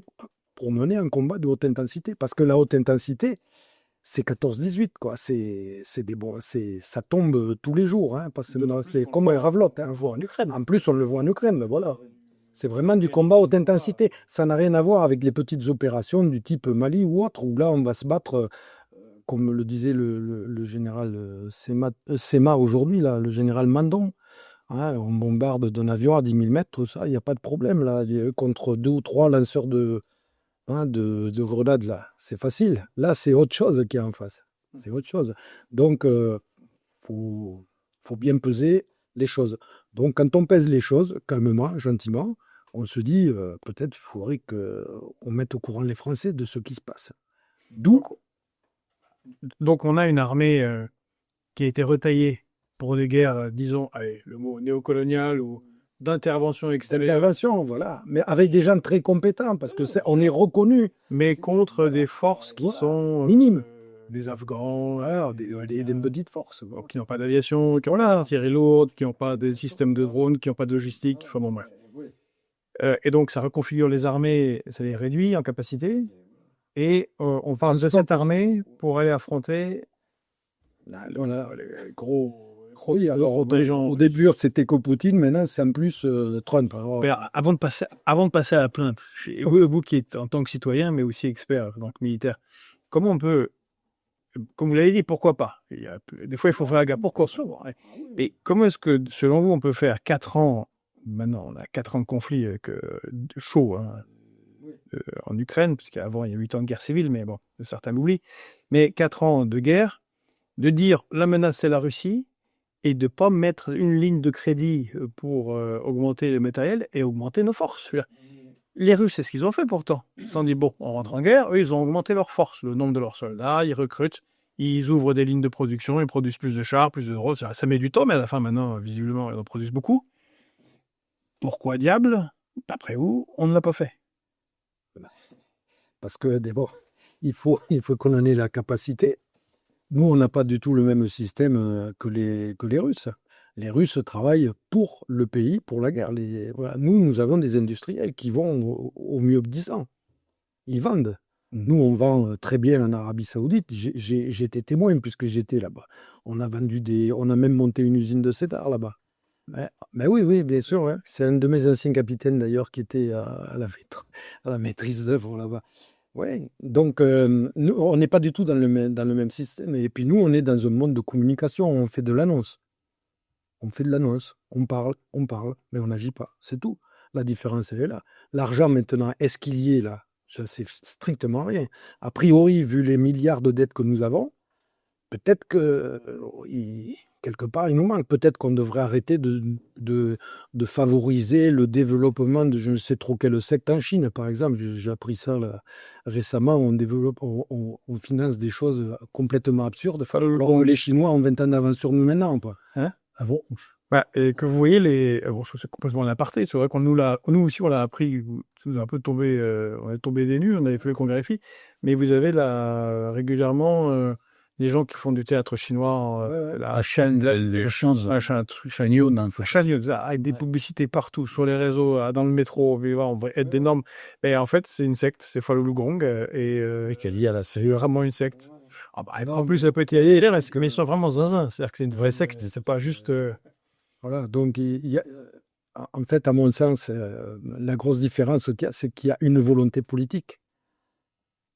[SPEAKER 2] pour mener un combat de haute intensité. Parce que la haute intensité, c'est 14-18, quoi. Ça tombe tous les jours, hein, parce que c'est comme un ravelote, hein, on voit en Ukraine. En plus, on le voit en Ukraine, mais voilà. C'est vraiment du combat haute intensité. Ça n'a rien à voir avec les petites opérations du type Mali ou autre, où là, on va se battre, comme le disait le général Sema aujourd'hui, là, le général Mandon. Hein, on bombarde d'un avion à 10 000 mètres, tout ça, il n'y a pas de problème, là, contre 2 ou 3 lanceurs de grenades, là. C'est facile. Là, c'est autre chose qui est en face. C'est autre chose. Donc, faut bien peser les choses. Donc, quand on pèse les choses, calmement, gentiment, on se dit, peut-être il faudrait qu'on mette au courant les Français de ce qui se passe. D'où...
[SPEAKER 1] Donc, on a une armée qui a été retaillée pour des guerres, disons, allez, le mot néocolonial ou d'intervention extérieure.
[SPEAKER 2] D'intervention, voilà. Mais avec des gens très compétents, parce que on est reconnu.
[SPEAKER 1] Mais contre des forces qui sont
[SPEAKER 2] minimes.
[SPEAKER 1] Des Afghans,
[SPEAKER 2] Alors, des petites forces.
[SPEAKER 1] qui n'ont pas d'aviation, qui ont l'artillerie lourde, qui n'ont pas des systèmes de drones, qui n'ont pas de logistique. Enfin bon, bref. Et donc, ça reconfigure les armées, ça les réduit en capacité. Et on parle de cette armée pour aller affronter
[SPEAKER 2] Voilà, les gros. Oui, alors au début, c'était que Poutine, maintenant, c'est en plus Trump. Alors,
[SPEAKER 1] mais avant de passer à la plainte, vous qui êtes en tant que citoyen, mais aussi expert, donc militaire, comment on peut, comme vous l'avez dit, pourquoi pas? Des fois, il faut faire la guerre pour construire. Ouais. Mais comment est-ce que, selon vous, on peut faire 4 ans, maintenant, on a 4 ans de conflit chaud, hein, en Ukraine, parce qu'avant, il y a 8 ans de guerre civile, mais bon, certains l'oublient, mais 4 ans de guerre, de dire la menace, c'est la Russie, et de ne pas mettre une ligne de crédit pour augmenter le matériel et augmenter nos forces. Les Russes, c'est ce qu'ils ont fait pourtant. Ils se sont dit, bon, on rentre en guerre, eux, ils ont augmenté leurs forces, le nombre de leurs soldats, ils recrutent, ils ouvrent des lignes de production, ils produisent plus de chars, plus de drones. Ça met du temps, mais à la fin, maintenant, visiblement, ils en produisent beaucoup. Pourquoi diable, d'après vous, on ne l'a pas fait?
[SPEAKER 2] Parce que d'abord, il faut qu'on en ait la capacité. Nous, on n'a pas du tout le même système que les Russes. Les Russes travaillent pour le pays, pour la guerre. Voilà. Nous avons des industriels qui vont au mieux de 10 ans. Ils vendent. Nous, on vend très bien en Arabie Saoudite. J'ai été témoin puisque j'étais là-bas. On a même monté une usine de Cédar là-bas. Oui, bien sûr. Ouais. C'est un de mes anciens capitaines d'ailleurs qui était à la maîtrise d'œuvre là-bas. Ouais. Donc, nous, on n'est pas du tout dans le même système. Et puis nous, on est dans un monde de communication. On fait de l'annonce. On fait de l'annonce. On parle, mais on n'agit pas. C'est tout. La différence, elle est là. L'argent maintenant, est-ce qu'il y est là? Je sais strictement rien. A priori, vu les milliards de dettes que nous avons, peut-être que quelque part, il nous manque. Peut-être qu'on devrait arrêter de favoriser le développement de je ne sais trop quelle secte en Chine, par exemple. J'ai appris ça là, récemment. On finance des choses complètement absurdes. Alors que les Chinois ont 20 ans d'avance sur nous maintenant, quoi. Hein?
[SPEAKER 1] Ah bon? Et que vous voyez bon, c'est complètement un aparté. C'est vrai qu'on nous aussi, on l'a appris, ça nous a un peu tombé, on est tombé des nues, on avait fallu qu'on vérifie. Mais vous avez là, régulièrement, des gens qui font du théâtre chinois,
[SPEAKER 3] La chaîne, Shanyou,
[SPEAKER 1] avec des publicités partout, sur les réseaux, dans le métro, on va être d'énormes. Mais en fait, c'est une secte, c'est Falun Gong, c'est vraiment une secte. En plus, ça peut être mais ils sont vraiment zinzin. C'est-à-dire que c'est une vraie secte, c'est pas juste.
[SPEAKER 2] Voilà, donc en fait, à mon sens, la grosse différence qu'il y a, c'est qu'il y a une volonté politique.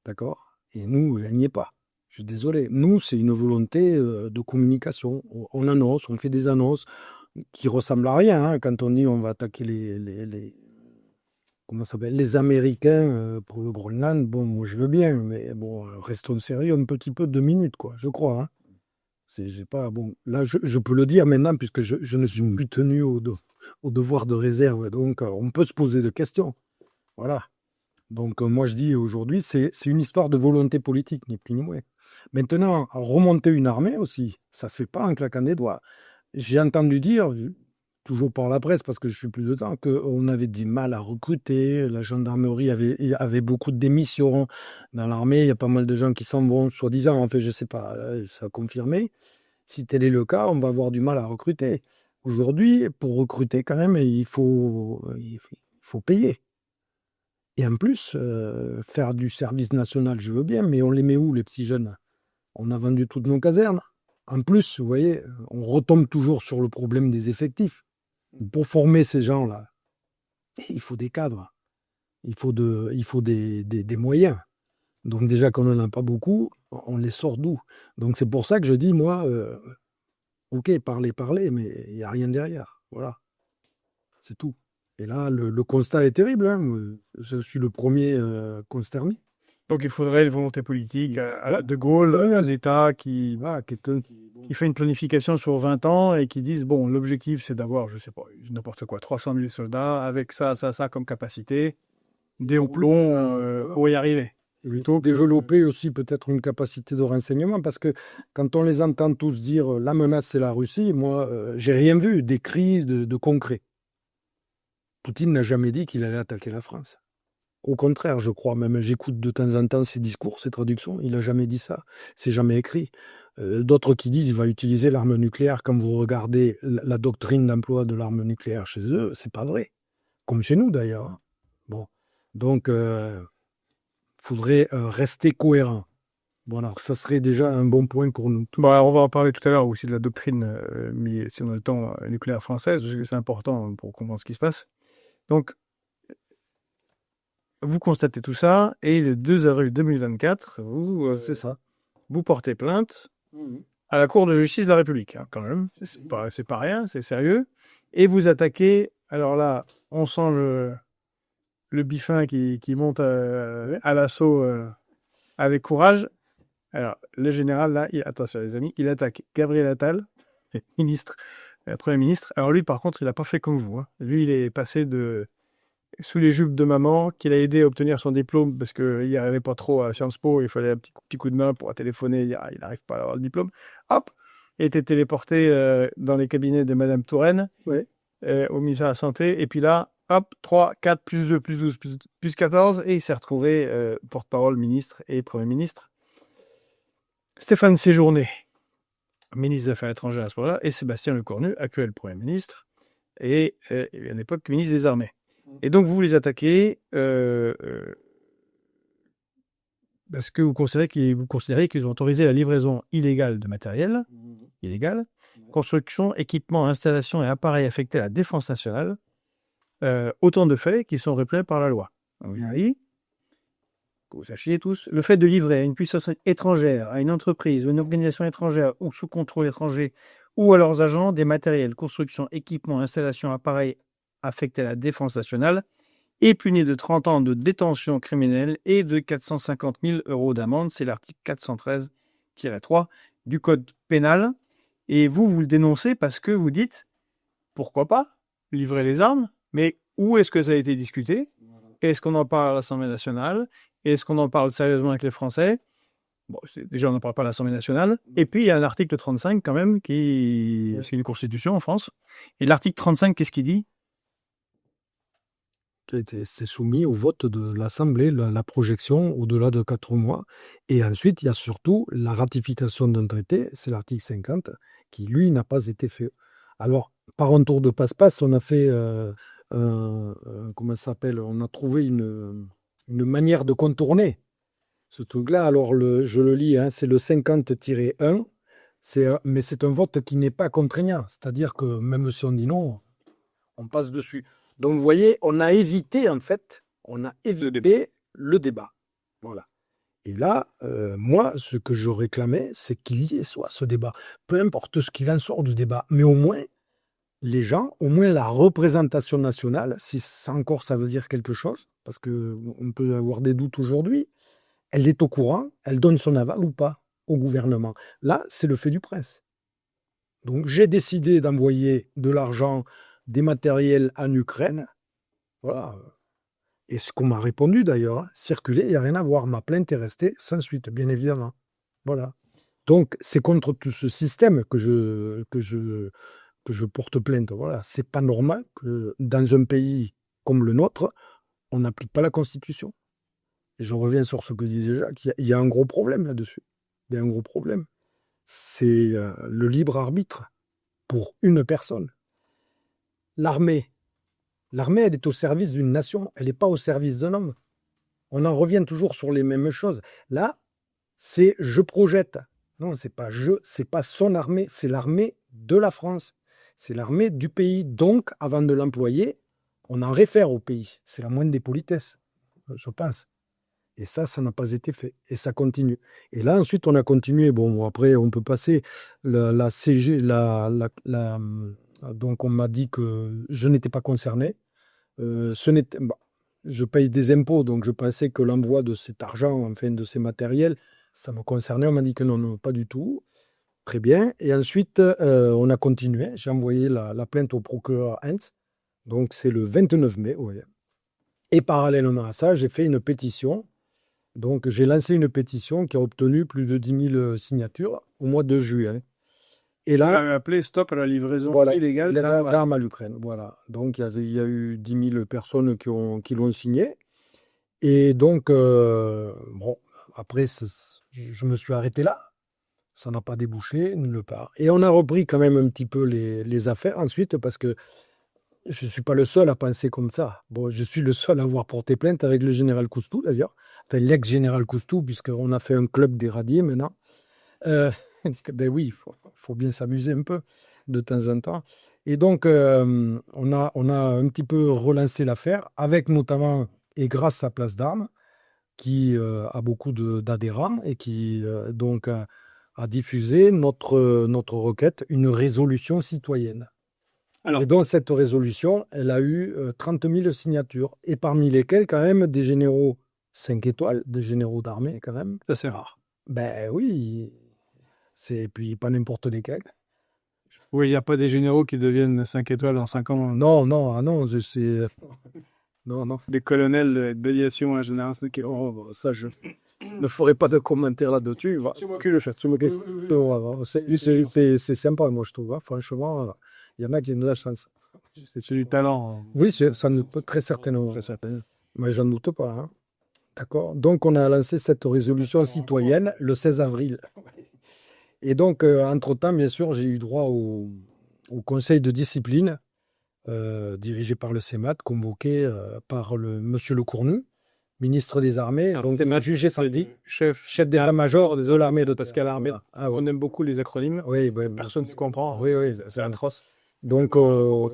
[SPEAKER 2] D'accord? Et nous, elle n'y est pas. Je suis désolé. Nous, c'est une volonté de communication. On annonce, on fait des annonces qui ressemblent à rien. Hein. Quand on dit on va attaquer comment ça s'appelle, les Américains pour le Groenland, bon, moi je veux bien, mais bon, restons sérieux un petit peu, 2 minutes, quoi, je crois. Hein. J'ai pas, bon, là, je peux le dire maintenant, puisque je ne suis plus tenu au devoir de réserve. Donc, on peut se poser des questions. Voilà. Donc, moi, je dis aujourd'hui, c'est une histoire de volonté politique, ni plus ni moins. Maintenant, remonter une armée aussi, ça se fait pas en claquant des doigts. J'ai entendu dire, toujours par la presse, parce que je suis plus dedans, qu'on avait du mal à recruter, la gendarmerie avait beaucoup de démissions. Dans l'armée, il y a pas mal de gens qui s'en vont, soi-disant, en fait, je sais pas, ça a confirmé. Si tel est le cas, on va avoir du mal à recruter. Aujourd'hui, pour recruter quand même, il faut payer. Et en plus, faire du service national, je veux bien, mais on les met où, les petits jeunes? On a vendu toutes nos casernes. En plus, vous voyez, on retombe toujours sur le problème des effectifs. Pour former ces gens-là, il faut des cadres, il faut des moyens. Donc déjà qu'on n'en a pas beaucoup, on les sort d'où? Donc c'est pour ça que je dis, moi, ok, parler, mais il n'y a rien derrière. Voilà, c'est tout. Et là, le constat est terrible. Hein. Je suis le premier consterné.
[SPEAKER 1] Donc il faudrait une volonté politique à la De Gaulle, un État qui fait une planification sur 20 ans et qui disent, bon, l'objectif c'est d'avoir, je sais pas, n'importe quoi, 300 000 soldats avec ça comme capacité, des plombs pour y arriver.
[SPEAKER 2] Plutôt développer aussi peut-être une capacité de renseignement, parce que quand on les entend tous dire la menace c'est la Russie, moi j'ai rien vu d'écrit, de concret. Poutine n'a jamais dit qu'il allait attaquer la France. Au contraire, je crois, même j'écoute de temps en temps ses discours, ses traductions, il n'a jamais dit ça, c'est jamais écrit. D'autres qui disent qu'il va utiliser l'arme nucléaire. Quand vous regardez la doctrine d'emploi de l'arme nucléaire chez eux, c'est pas vrai. Comme chez nous d'ailleurs. Bon, donc faudrait rester cohérent. Voilà, ça serait déjà un bon point pour nous.
[SPEAKER 1] On va en parler tout à l'heure aussi de la doctrine, mais si on a le temps, nucléaire française, parce que c'est important pour comprendre ce qui se passe. Donc, vous constatez tout ça, et le 2 avril 2024,
[SPEAKER 2] c'est ça.
[SPEAKER 1] Vous portez plainte à la Cour de justice de la République, hein, quand même. C'est pas rien, c'est sérieux. Et vous attaquez, alors là, on sent le Biffin qui monte à l'assaut avec courage. Alors, le général, là, attention les amis, il attaque Gabriel Attal, Premier ministre. Alors lui, par contre, il n'a pas fait comme vous. Hein. Lui, il est passé sous les jupes de maman, qu'il a aidé à obtenir son diplôme parce qu'il n'y arrivait pas trop à Sciences Po, il fallait un petit coup de main pour téléphoner, il n'arrive pas à avoir le diplôme. Hop, il était téléporté dans les cabinets de Madame Touraine, au ministère de la Santé, et puis là, hop, 3, 4, plus 2, plus 12, plus 14, et il s'est retrouvé porte-parole ministre et Premier ministre. Stéphane Séjourné, ministre des Affaires étrangères à ce moment-là, et Sébastien Lecornu, actuel Premier ministre, et à l'époque ministre des Armées. Et donc, vous les attaquez parce que vous considérez qu'ils ont autorisé la livraison illégale de matériel illégale. Construction, équipement, installation et appareils affectés à la défense nationale. Autant de faits qui sont réprimés par la loi. Donc, oui, que vous sachiez tous, le fait de livrer à une puissance étrangère, à une entreprise ou une organisation étrangère ou sous contrôle étranger ou à leurs agents des matériels, constructions, équipements, installations, appareils affectés à la défense nationale est puni de 30 ans de détention criminelle et de 450 000 € d'amende. C'est l'article 413-3 du Code pénal. Et vous le dénoncez parce que vous dites, pourquoi pas livrer les armes, mais où est-ce que ça a été discuté? Est-ce qu'on en parle à l'Assemblée nationale? Est-ce qu'on en parle sérieusement avec les Français? Bon, déjà, on n'en parle pas à l'Assemblée nationale. Et puis, il y a un article 35 quand même, c'est une constitution en France. Et l'article 35, qu'est-ce qu'il dit?
[SPEAKER 2] C'est soumis au vote de l'Assemblée, la projection au-delà de 4 mois. Et ensuite, il y a surtout la ratification d'un traité, c'est l'article 50, qui, lui, n'a pas été fait. Alors, par un tour de passe-passe, on a fait, comment ça s'appelle? On a trouvé une manière de contourner ce truc-là. Alors, je le lis, hein, c'est le 50-1, mais c'est un vote qui n'est pas contraignant. C'est-à-dire que même si on dit non, on passe dessus. Donc, vous voyez, on a évité le débat. Voilà. Et là, moi, ce que je réclamais, c'est qu'il y ait soit ce débat. Peu importe ce qu'il en sort du débat, mais au moins, les gens, au moins la représentation nationale, si ça encore ça veut dire quelque chose, parce qu'on peut avoir des doutes aujourd'hui, elle est au courant, elle donne son aval ou pas au gouvernement. Là, c'est le fait du prince. Donc, j'ai décidé d'envoyer de l'argent, des matériels en Ukraine. Voilà. Et ce qu'on m'a répondu d'ailleurs, hein, circuler, il n'y a rien à voir. Ma plainte est restée sans suite, bien évidemment. Voilà. Donc, c'est contre tout ce système que je porte plainte. Voilà. C'est pas normal que dans un pays comme le nôtre, on n'applique pas la Constitution. Et je reviens sur ce que disait Jacques, il y a un gros problème là-dessus. Il y a un gros problème. C'est le libre arbitre pour une personne. L'armée, elle est au service d'une nation, elle n'est pas au service d'un homme. On en revient toujours sur les mêmes choses. Là, c'est je projette. Non, c'est pas son armée, c'est l'armée de la France. C'est l'armée du pays. Donc, avant de l'employer, on en réfère au pays. C'est la moindre des politesses, je pense. Et ça n'a pas été fait. Et ça continue. Et là, ensuite, on a continué. Bon, après, on peut passer la CG, donc, on m'a dit que je n'étais pas concerné. Je paye des impôts, donc je pensais que l'envoi de cet argent, enfin de ces matériels, ça me concernait. On m'a dit que non, pas du tout. Très bien. Et ensuite, on a continué. J'ai envoyé la plainte au procureur Hens. Donc, c'est le 29 mai. Ouais. Et parallèlement à ça, j'ai fait une pétition. Donc, j'ai lancé une pétition qui a obtenu plus de 10 000 signatures au mois de juillet. Et là,
[SPEAKER 1] on a appelé stop à la livraison illégale
[SPEAKER 2] d'armes à l'Ukraine. Voilà. Donc, il y a eu 10 000 personnes qui l'ont signé. Et donc, bon, après, je me suis arrêté là. Ça n'a pas débouché, nulle part. Et on a repris quand même un petit peu les affaires ensuite, parce que je ne suis pas le seul à penser comme ça. Bon, je suis le seul à avoir porté plainte avec le général Coustou, d'ailleurs. Enfin, l'ex-général Coustou, puisqu'on a fait un club des radiers maintenant. Ben oui, il faut bien s'amuser un peu de temps en temps. Et donc, on a un petit peu relancé l'affaire, avec notamment, et grâce à Place d'Armes, qui a beaucoup d'adhérents et qui donc a diffusé notre requête, une résolution citoyenne. Et donc, cette résolution, elle a eu 30 000 signatures. Et parmi lesquelles, quand même, des généraux 5 étoiles, des généraux d'armée, quand même.
[SPEAKER 1] Ça, c'est rare.
[SPEAKER 2] Ben oui. Et puis, pas n'importe lesquels.
[SPEAKER 1] Oui, il n'y a pas des généraux qui deviennent 5 étoiles en 5 ans.
[SPEAKER 2] Non. Non.
[SPEAKER 1] Des colonels d'aviation en général,
[SPEAKER 2] ça, je ne ferai pas de commentaires là-dessus. C'est sympa, moi, je trouve. Hein. Franchement, il y en a qui ont de la chance.
[SPEAKER 1] C'est du talent.
[SPEAKER 2] Oui, ça ne peut très certainement. Mais j'en doute pas. Hein. D'accord. Donc, on a lancé cette résolution citoyenne le 16 avril. Et donc, entre-temps, bien sûr, j'ai eu droit au conseil de discipline dirigé par le CEMAT, convoqué par monsieur Lecournu, ministre des Armées.
[SPEAKER 1] Alors,
[SPEAKER 2] Donc,
[SPEAKER 1] c'est
[SPEAKER 2] jugé samedi, chef
[SPEAKER 1] d'état-major
[SPEAKER 2] de l'armée de
[SPEAKER 1] parce qu'à l'armée,
[SPEAKER 2] Ah, ouais.
[SPEAKER 1] on aime beaucoup les acronymes.
[SPEAKER 2] Oui, oui,
[SPEAKER 1] Personne ne se comprend.
[SPEAKER 2] oui, oui.
[SPEAKER 1] C'est atroce.
[SPEAKER 2] Donc,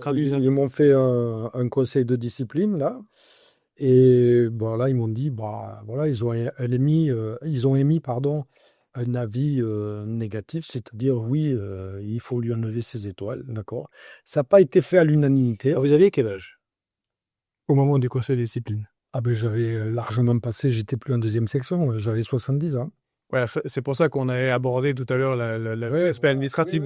[SPEAKER 1] Traduisez.
[SPEAKER 2] ils m'ont fait un conseil de discipline, là. Et bon, là, ils m'ont dit, bah, voilà, ils ont émis, pardon, un avis négatif, c'est-à-dire, oui, il faut lui enlever ses étoiles, d'accord. Ça n'a pas été fait à l'unanimité.
[SPEAKER 1] Alors, vous aviez quel âge au moment du conseil de discipline?
[SPEAKER 2] Ah ben, j'avais largement passé, j'étais plus en deuxième section, j'avais 70 ans.
[SPEAKER 1] Ouais, c'est pour ça qu'on avait abordé tout à l'heure l'aspect administratif.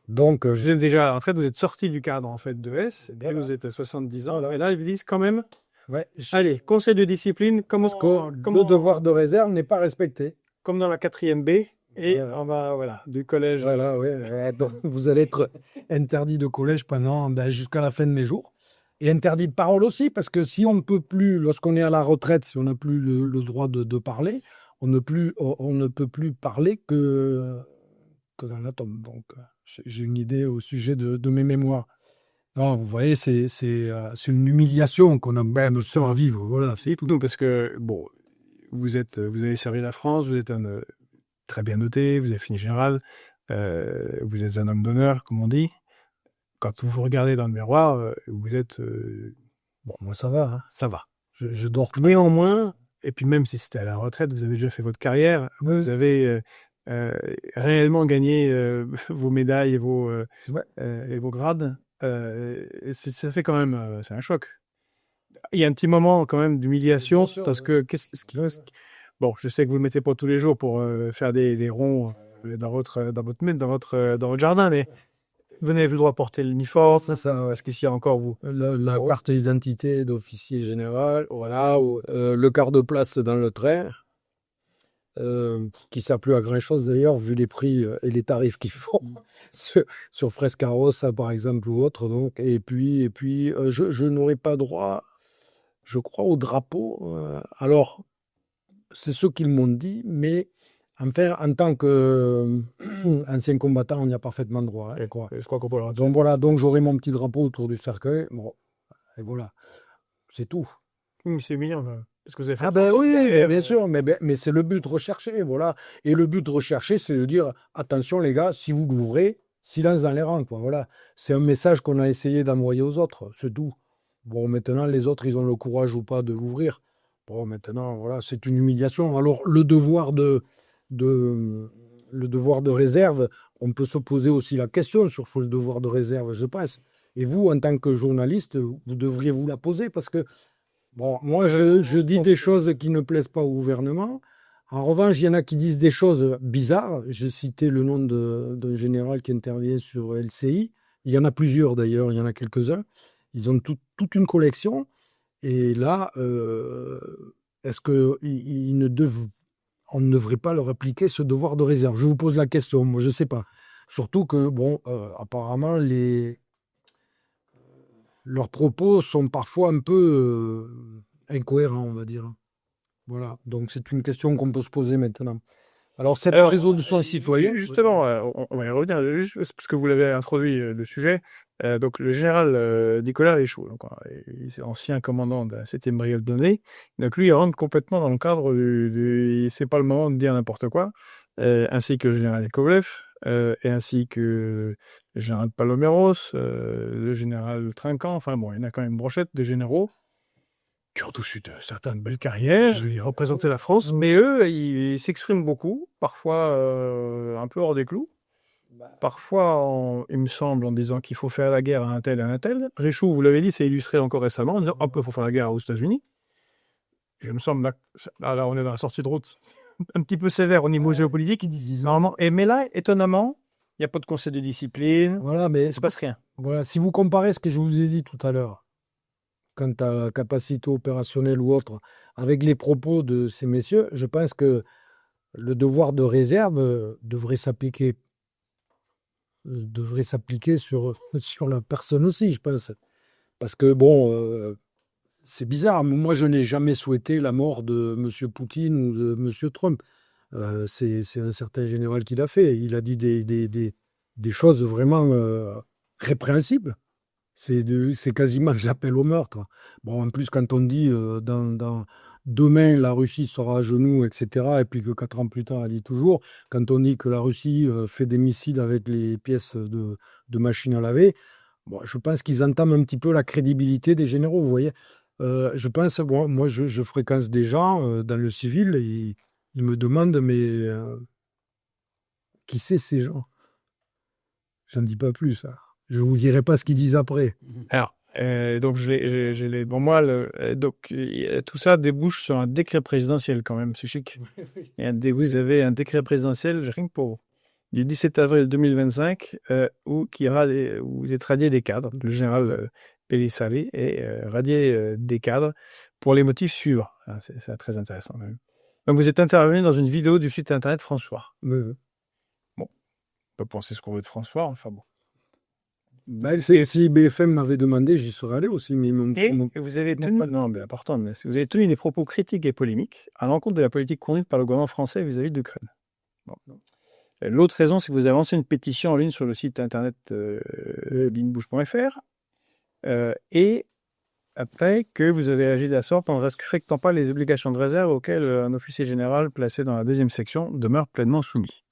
[SPEAKER 2] Donc,
[SPEAKER 1] Vous êtes déjà en train, vous êtes sorti du cadre en fait de S, et vous êtes à 70 ans. Et là, ils vous disent quand même,
[SPEAKER 2] ouais,
[SPEAKER 1] allez, conseil de discipline,
[SPEAKER 2] le devoir de réserve n'est pas respecté.
[SPEAKER 1] comme dans la 4e B, et on va, voilà, du collège.
[SPEAKER 2] Voilà, ouais. Donc, vous allez être interdit de collège pendant jusqu'à la fin de mes jours. Et interdit de parole aussi, parce que si on ne peut plus, lorsqu'on est à la retraite, si on n'a plus le droit de parler, on ne peut plus parler que dans la tombe. Donc, j'ai une idée au sujet de mes mémoires. Non, vous voyez, c'est une humiliation qu'on a même à vivre. Voilà, c'est tout.
[SPEAKER 1] Non, parce que, bon, vous avez servi la France, vous êtes très bien noté, vous avez fini général, vous êtes un homme d'honneur, comme on dit. Quand vous vous regardez dans le miroir, vous êtes...
[SPEAKER 2] Bon, moi, ça va. Hein.
[SPEAKER 1] Ça va.
[SPEAKER 2] Je dors.
[SPEAKER 1] Néanmoins, et puis même si c'était à la retraite, vous avez déjà fait votre carrière, vous avez réellement gagné vos médailles et vos grades. Ça fait quand même... c'est un choc. Il y a un petit moment quand même d'humiliation, parce que bon, je sais que vous le mettez pas tous les jours pour faire des ronds dans votre jardin, mais vous n'avez plus le droit de porter l'uniforme, parce qu'ici encore vous.
[SPEAKER 2] La carte d'identité d'officier général, voilà, le quart de place dans le train, qui ne sert plus à grand chose d'ailleurs, vu les prix et les tarifs qu'ils font sur Frescaros, par exemple, ou autre. Donc, et puis je n'aurai pas droit, je crois, au drapeau. Alors, c'est ce qu'ils m'ont dit, mais enfin, en tant qu'ancien combattant, on y a parfaitement droit. Hein,
[SPEAKER 1] je crois qu'on peut le rater.
[SPEAKER 2] Donc voilà, donc j'aurai mon petit drapeau autour du cercueil. Bon, et voilà, c'est tout.
[SPEAKER 1] Oui, c'est mignon. Parce que vous avez fait...
[SPEAKER 2] Ah ben oui, bien sûr, mais c'est le but recherché, voilà. Et le but recherché, c'est de dire, attention les gars, si vous l'ouvrez, silence dans les rangs, quoi, voilà. C'est un message qu'on a essayé d'envoyer aux autres, c'est tout. Bon, maintenant, les autres, ils ont le courage ou pas de l'ouvrir. Bon, maintenant, voilà, c'est une humiliation. Alors, le devoir de réserve, on peut se poser aussi la question sur le devoir de réserve, je pense. Et vous, en tant que journaliste, vous devriez vous la poser parce que, bon, moi, je dis des choses qui ne plaisent pas au gouvernement. En revanche, il y en a qui disent des choses bizarres. Je citais le nom d'un général qui intervient sur LCI. Il y en a plusieurs d'ailleurs, il y en a quelques-uns. Ils ont toute une collection. Et là, est-ce on ne devrait pas leur appliquer ce devoir de réserve? Je vous pose la question, moi je ne sais pas. Surtout que, bon, apparemment, leurs propos sont parfois un peu incohérents, on va dire. Voilà, donc c'est une question qu'on peut se poser maintenant. Alors, cette résolution citoyenne...
[SPEAKER 1] Justement, on va y revenir, juste parce que vous l'avez introduit, le sujet. Donc, le général Nicolas Léchaud, donc, il est ancien commandant de la 7e brigade blindée. Donc, lui, il rentre complètement dans le cadre c'est pas le moment de dire n'importe quoi, ainsi que le général Yakovlev, et ainsi que le général Paloméros, le général Trinquant. Enfin, bon, il y en a quand même une brochette de généraux qui ont tous eu certaines belles carrières, ils représentaient la France, mais eux, ils s'expriment beaucoup, parfois un peu hors des clous, parfois, il me semble, en disant qu'il faut faire la guerre à un tel et à un tel. Réchaud, vous l'avez dit, c'est illustré encore récemment, en disant « Hop, il faut faire la guerre aux États-Unis ». Je me semble, là, on est dans la sortie de route, un petit peu sévère au niveau géopolitique, ils disent normalement, mais là, étonnamment, il n'y a pas de conseil de discipline,
[SPEAKER 2] voilà, mais
[SPEAKER 1] il ne se passe rien.
[SPEAKER 2] Voilà, si vous comparez ce que je vous ai dit tout à l'heure, quant à la capacité opérationnelle ou autre, avec les propos de ces messieurs, je pense que le devoir de réserve devrait s'appliquer sur la personne aussi, je pense. Parce que, bon, c'est bizarre. Moi, je n'ai jamais souhaité la mort de M. Poutine ou de M. Trump. C'est un certain général qui l'a fait. Il a dit des choses vraiment répréhensibles. C'est quasiment que j'appelle au meurtre. Bon, en plus, quand on dit dans demain la Russie sera à genoux, etc., et puis que 4 ans plus tard, elle y est toujours. Quand on dit que la Russie fait des missiles avec les pièces de machines à laver, bon, je pense qu'ils entament un petit peu la crédibilité des généraux, vous voyez. Je pense, bon, moi, je fréquente des gens dans le civil et ils me demandent, mais qui c'est ces gens? J'en dis pas plus. Hein. Je vous dirai pas ce qu'ils disent après.
[SPEAKER 1] Alors, donc, bon, moi, tout ça débouche sur un décret présidentiel quand même, c'est chic. Vous avez un décret présidentiel, rien que pour vous, du 17 avril 2025, où vous êtes radié des cadres. Le général Pelissari est radié des cadres pour les motifs suivants. Ah, c'est très intéressant. Même. Donc, vous êtes intervenu dans une vidéo du site internet François. Bon, on peut penser ce qu'on veut de François, enfin bon.
[SPEAKER 2] Ben, si BFM m'avait demandé, j'y serais allé aussi. Mais
[SPEAKER 1] vous avez tenu, non, mais important, mais vous avez tenu des propos critiques et polémiques à l'encontre de la politique conduite par le gouvernement français vis-à-vis de l'Ukraine. Bon. L'autre raison, c'est que vous avez lancé une pétition en ligne sur le site internet binbouche.fr et après que vous avez agi de la sorte en ne respectant pas les obligations de réserve auxquelles un officier général placé dans la deuxième section demeure pleinement soumis.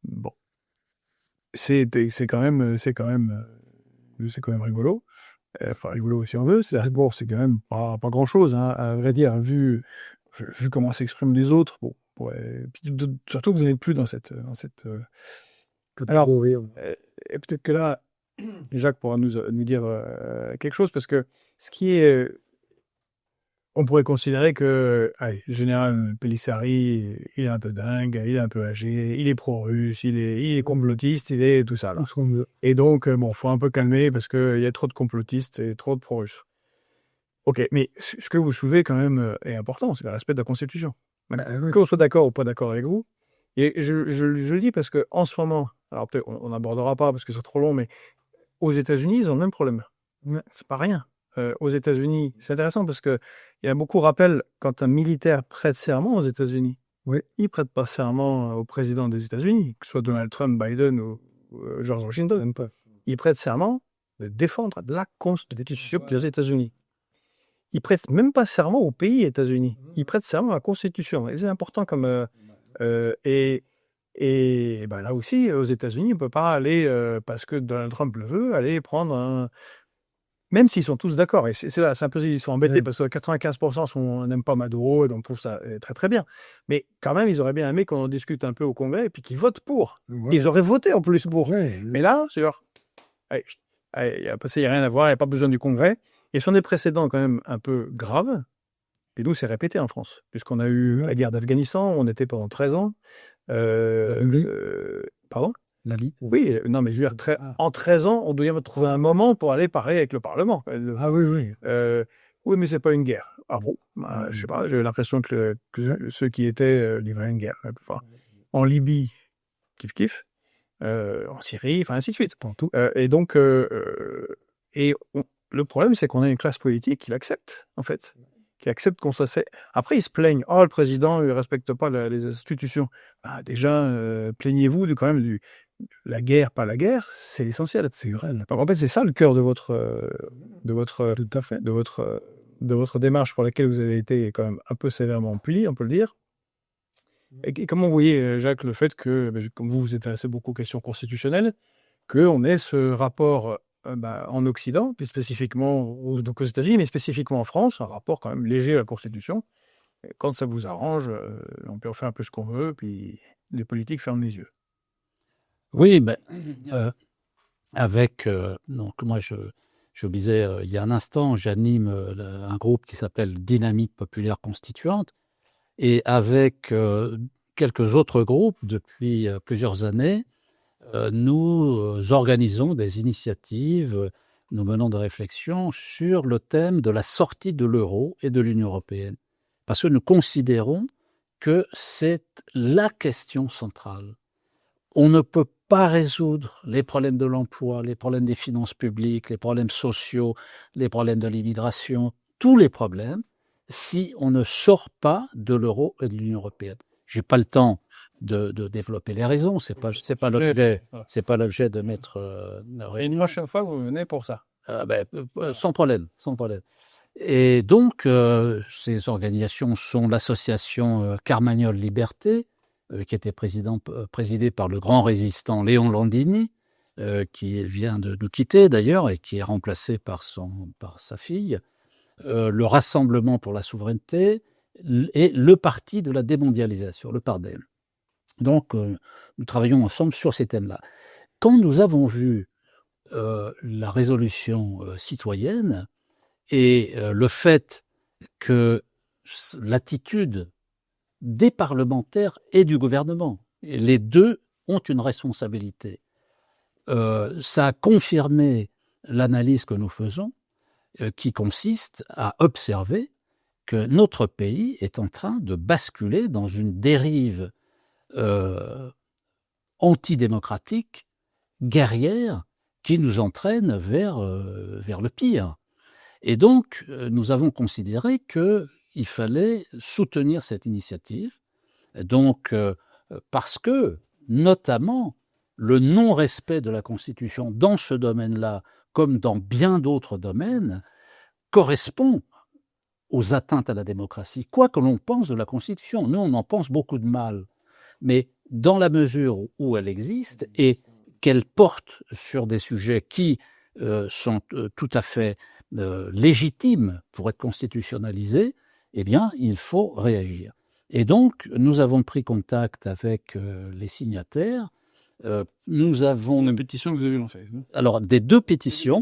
[SPEAKER 1] Bon. C'est quand même rigolo. Enfin, rigolo si on veut. C'est quand même pas grand chose, hein, à vrai dire, vu comment s'expriment les autres. Bon, surtout que vous n'êtes plus dans cette. Alors, et peut-être que là, Jacques pourra nous dire quelque chose, parce que ce qui est. On pourrait considérer que le général Pelissari, il est un peu dingue, il est un peu âgé, il est pro-russe, il est complotiste, il est tout ça. Là. Et donc, faut un peu calmer parce qu'il y a trop de complotistes et trop de pro-russes. Ok, mais ce que vous soulevez quand même est important, c'est le respect de la Constitution. Qu'on soit d'accord ou pas d'accord avec vous. Et je le dis parce que en ce moment, alors peut-être on n'abordera pas parce que c'est trop long, mais aux États-Unis, ils ont le même problème. C'est pas rien. Aux États-Unis, c'est intéressant parce que il y a beaucoup de rappels quand un militaire prête serment aux États-Unis. Oui. Il prête pas serment au président des États-Unis, que ce soit Donald Trump, Biden ou George Washington. Même pas. Il prête serment de défendre la Constitution des États-Unis. Il prête même pas serment au pays États-Unis. Il prête serment à la Constitution. Et c'est important comme et là aussi, aux États-Unis, on ne peut pas aller, parce que Donald Trump le veut, aller prendre un. Même s'ils sont tous d'accord, et c'est là, c'est un peu, ils sont embêtés parce que 95% n'aiment pas Maduro, et donc trouvent ça très très bien. Mais quand même, ils auraient bien aimé qu'on en discute un peu au Congrès et puis qu'ils votent pour. Ouais. Ils auraient voté en plus pour. Ouais. Mais là, c'est genre, il n'y a rien à voir, il n'y a pas besoin du Congrès. Et ce sont des précédents quand même un peu graves. Et nous, c'est répété en France, puisqu'on a eu la guerre d'Afghanistan, on était pendant 13 ans. Pardon ? Oui, non, mais je veux dire, en 13 ans, on doit trouver un moment pour aller parler avec le Parlement.
[SPEAKER 2] Ah oui.
[SPEAKER 1] Oui, mais c'est pas une guerre. Ah bon ? Je sais pas, j'ai l'impression que ceux qui étaient livraient une guerre. Enfin, en Libye, kiff, en Syrie, enfin ainsi de suite. Et donc, le problème, c'est qu'on a une classe politique qui l'accepte, en fait. Qui accepte qu'on s'asseye. Après, ils se plaignent. Oh, le président, il ne respecte pas les institutions. Déjà, plaignez-vous quand même la guerre, pas la guerre, c'est l'essentiel. C'est vrai. En fait, c'est ça le cœur de votre démarche pour laquelle vous avez été quand même un peu sévèrement puni, on peut le dire. Et comment vous voyez, Jacques, le fait que, comme vous vous intéressez beaucoup aux questions constitutionnelles, qu'on ait ce rapport en Occident, plus spécifiquement donc aux États-Unis, mais spécifiquement en France, un rapport quand même léger à la Constitution. Et quand ça vous arrange, on peut en faire un peu ce qu'on veut, puis les politiques ferment les yeux.
[SPEAKER 3] Oui, donc moi je vous disais il y a un instant, j'anime un groupe qui s'appelle Dynamique Populaire Constituante, et avec quelques autres groupes depuis plusieurs années, nous organisons des initiatives, nous menons des réflexions sur le thème de la sortie de l'euro et de l'Union européenne, parce que nous considérons que c'est la question centrale. On ne peut pas résoudre les problèmes de l'emploi, les problèmes des finances publiques, les problèmes sociaux, les problèmes de l'immigration, tous les problèmes, si on ne sort pas de l'euro et de l'Union européenne. J'ai pas le temps de développer les raisons, c'est pas l'objet de mettre.
[SPEAKER 1] Et une prochaine fois, vous venez pour ça.
[SPEAKER 3] Sans problème. Et donc, ces organisations sont l'association Carmagnole Liberté, qui était présidée par le grand résistant Léon Landini, qui vient de nous quitter d'ailleurs et qui est remplacé par sa fille, le Rassemblement pour la souveraineté et le Parti de la démondialisation, le PARDEM. Donc, nous travaillons ensemble sur ces thèmes-là. Quand nous avons vu la résolution citoyenne et le fait que l'attitude des parlementaires et du gouvernement, et les deux ont une responsabilité, ça a confirmé l'analyse que nous faisons, qui consiste à observer que notre pays est en train de basculer dans une dérive antidémocratique, guerrière, qui nous entraîne vers le pire. Et donc, nous avons considéré qu'il fallait soutenir cette initiative, donc parce que, notamment, le non-respect de la Constitution dans ce domaine-là, comme dans bien d'autres domaines, correspond aux atteintes à la démocratie. Quoi que l'on pense de la Constitution, nous, on en pense beaucoup de mal. Mais dans la mesure où elle existe et qu'elle porte sur des sujets qui sont tout à fait légitimes pour être constitutionnalisés, eh bien, il faut réagir. Et donc, nous avons pris contact avec les signataires. Nous avons...
[SPEAKER 1] Une pétition que vous avez lancée.
[SPEAKER 3] Alors, des deux pétitions.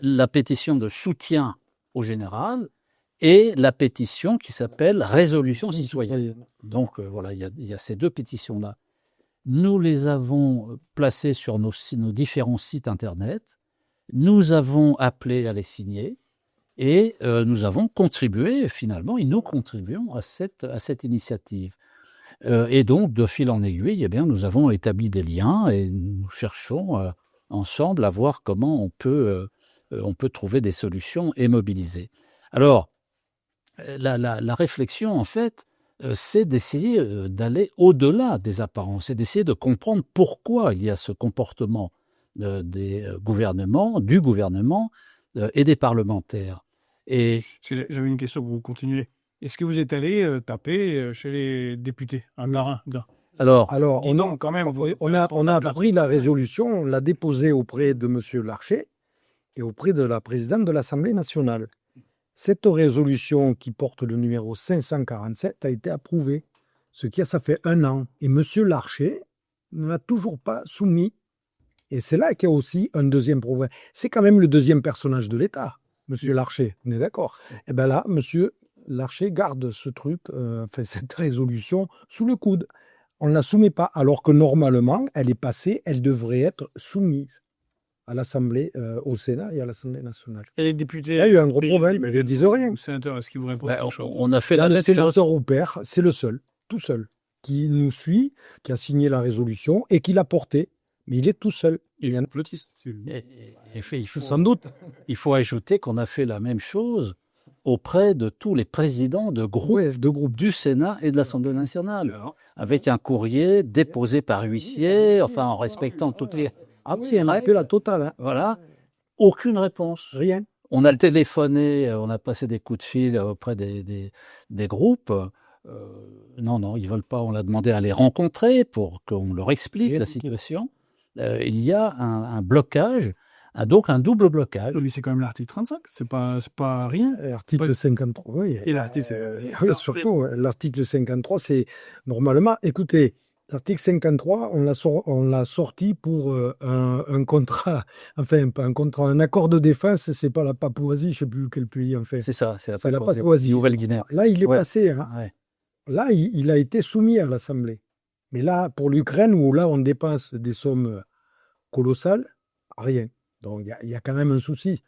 [SPEAKER 3] La pétition de soutien au général et la pétition qui s'appelle Résolution citoyenne. Donc, voilà, il y a ces deux pétitions-là. Nous les avons placées sur nos différents sites Internet. Nous avons appelé à les signer et nous avons contribué, finalement, et nous contribuons à cette initiative. Et donc, de fil en aiguille, eh bien, nous avons établi des liens et nous cherchons ensemble à voir comment on peut trouver des solutions et mobiliser. Alors, la réflexion, en fait, c'est d'essayer d'aller au-delà des apparences, c'est d'essayer de comprendre pourquoi il y a ce comportement du gouvernement et des parlementaires. Et
[SPEAKER 1] j'avais une question pour vous continuer. Est-ce que vous êtes allé taper chez les députés, un marin?
[SPEAKER 2] Alors on a pris la résolution, on l'a déposée auprès de M. Larcher et auprès de la présidente de l'Assemblée nationale. Cette résolution qui porte le numéro 547 a été approuvée, ça fait 1 an. Et M. Larcher ne l'a toujours pas soumis. Et c'est là qu'il y a aussi un deuxième problème. C'est quand même le deuxième personnage de l'État, M. Larcher, on est d'accord? Et bien là, M. Larcher garde ce truc, cette résolution sous le coude. On ne la soumet pas, alors que normalement, elle est passée, elle devrait être soumise à l'Assemblée, au Sénat et à l'Assemblée nationale.
[SPEAKER 1] Et les députés...
[SPEAKER 2] Il y a eu un gros problème, mais ils ne disent rien.
[SPEAKER 1] Sénateur, est-ce qu'ils vous répondent?
[SPEAKER 3] On a fait
[SPEAKER 2] le sénateur au père, c'est le seul, tout seul, qui nous suit, qui a signé la résolution et qui l'a portée. Mais il est tout seul.
[SPEAKER 1] Il y a un flotiste.
[SPEAKER 3] Sans doute. Il faut ajouter qu'on a fait la même chose auprès de tous les présidents de groupes du Sénat et de l'Assemblée nationale, avec un courrier déposé par huissier, enfin en respectant toutes les...
[SPEAKER 2] Ah oui, on a fait la totale. Hein.
[SPEAKER 3] Voilà. Aucune réponse.
[SPEAKER 2] Rien.
[SPEAKER 3] On a téléphoné, on a passé des coups de fil auprès des groupes. Non, ils ne veulent pas. On a demandé à les rencontrer pour qu'on leur explique la situation. Il y a un blocage, donc un double blocage.
[SPEAKER 1] Lui, c'est quand même l'article 35, c'est pas rien.
[SPEAKER 2] L'article 53, oui.
[SPEAKER 1] Et l'article,
[SPEAKER 2] surtout, l'article 53, c'est normalement, écoutez, l'article 53, on l'a sorti pour un contrat, enfin, pas un contrat, un accord de défense, c'est pas la Papouasie, je sais plus quel pays, en fait.
[SPEAKER 3] C'est ça, c'est
[SPEAKER 2] la Papouasie.
[SPEAKER 3] Nouvelle-Guinée.
[SPEAKER 2] Là, il est passé, hein.
[SPEAKER 3] Ouais.
[SPEAKER 2] Là, il a été soumis à l'Assemblée. Mais là, pour l'Ukraine, où là, on dépense des sommes colossales, rien. Donc, il y a quand même un souci.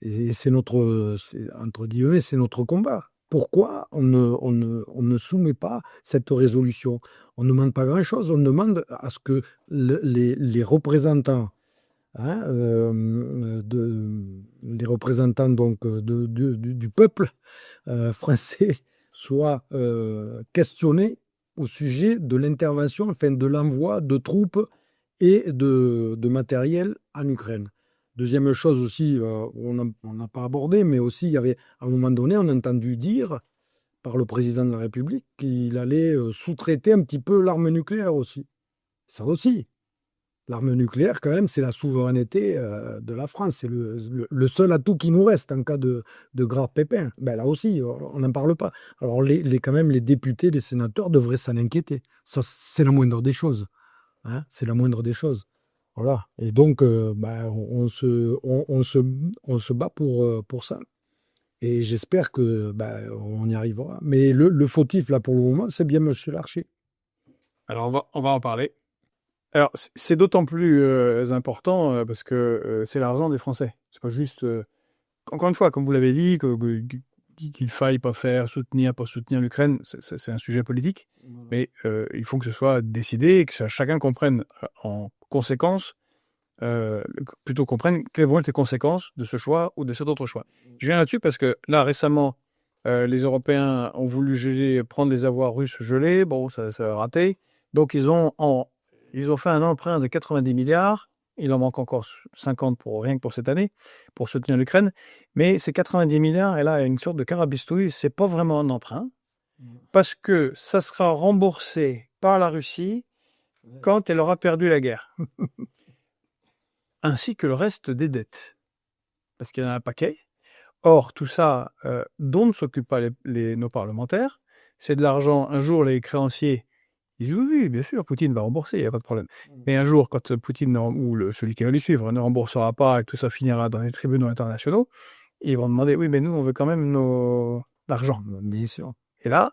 [SPEAKER 2] Et entre guillemets, c'est notre combat. Pourquoi on ne soumet pas cette résolution? On ne demande pas grand-chose. On demande à ce que les représentants, les représentants donc, du peuple français soient questionnés au sujet de l'intervention, enfin de l'envoi de troupes et de matériel en Ukraine. Deuxième chose aussi, on n'a pas abordé, mais aussi, il y avait, à un moment donné, on a entendu dire par le président de la République qu'il allait sous-traiter un petit peu l'arme nucléaire aussi. Ça aussi. L'arme nucléaire, quand même, c'est la souveraineté de la France. C'est le seul atout qui nous reste en cas de grave pépin. Ben, là aussi, on n'en parle pas. Alors, quand même, les députés, les sénateurs devraient s'en inquiéter. Ça, c'est la moindre des choses. Hein, c'est la moindre des choses. Voilà. Et donc, on se bat pour ça. Et j'espère que on y arrivera. Mais le fautif, là, pour le moment, c'est bien M. Larcher.
[SPEAKER 1] Alors, on va en parler. Alors, c'est d'autant plus important parce que c'est l'argent des Français. C'est pas juste... encore une fois, comme vous l'avez dit, qu'il faille pas soutenir l'Ukraine, c'est un sujet politique. Mais il faut que ce soit décidé et que chacun comprenne en conséquence, plutôt comprenne quelles vont être les conséquences de ce choix ou de cet autre choix. Je viens là-dessus parce que là, récemment, les Européens ont voulu prendre les avoirs russes gelés. Bon, ça a raté. Donc, ils ont fait un emprunt de 90 milliards. Il en manque encore 50 rien que pour cette année, pour soutenir l'Ukraine. Mais ces 90 milliards, et là, il y a une sorte de carabistouille. C'est pas vraiment un emprunt parce que ça sera remboursé par la Russie quand elle aura perdu la guerre. Ainsi que le reste des dettes. Parce qu'il y en a un paquet. Or, tout ça, dont ne s'occupent pas nos parlementaires, c'est de l'argent. Un jour, les créanciers, ils disent oui, bien sûr, Poutine va rembourser, il n'y a pas de problème. Mais un jour, quand Poutine, celui qui va lui suivre, ne remboursera pas et que tout ça finira dans les tribunaux internationaux, ils vont demander, oui, mais nous, on veut quand même l'argent.
[SPEAKER 2] Bien sûr.
[SPEAKER 1] Et là,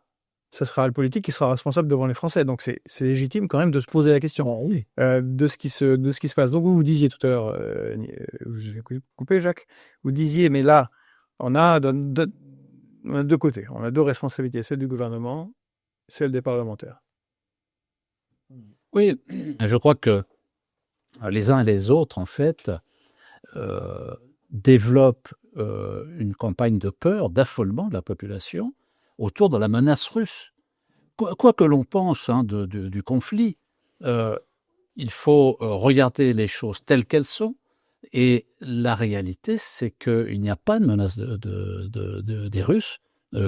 [SPEAKER 1] ce sera le politique qui sera responsable devant les Français. Donc, c'est légitime quand même de se poser la question de ce qui se passe. Donc, vous disiez tout à l'heure, je vais couper, Jacques, vous disiez, mais là, on a deux côtés. On a deux responsabilités, celle du gouvernement, celle des parlementaires.
[SPEAKER 3] Oui, je crois que les uns et les autres, en fait, développent une campagne de peur, d'affolement de la population autour de la menace russe. Quoi que l'on pense du conflit, il faut regarder les choses telles qu'elles sont. Et la réalité, c'est qu'il n'y a pas de menace des Russes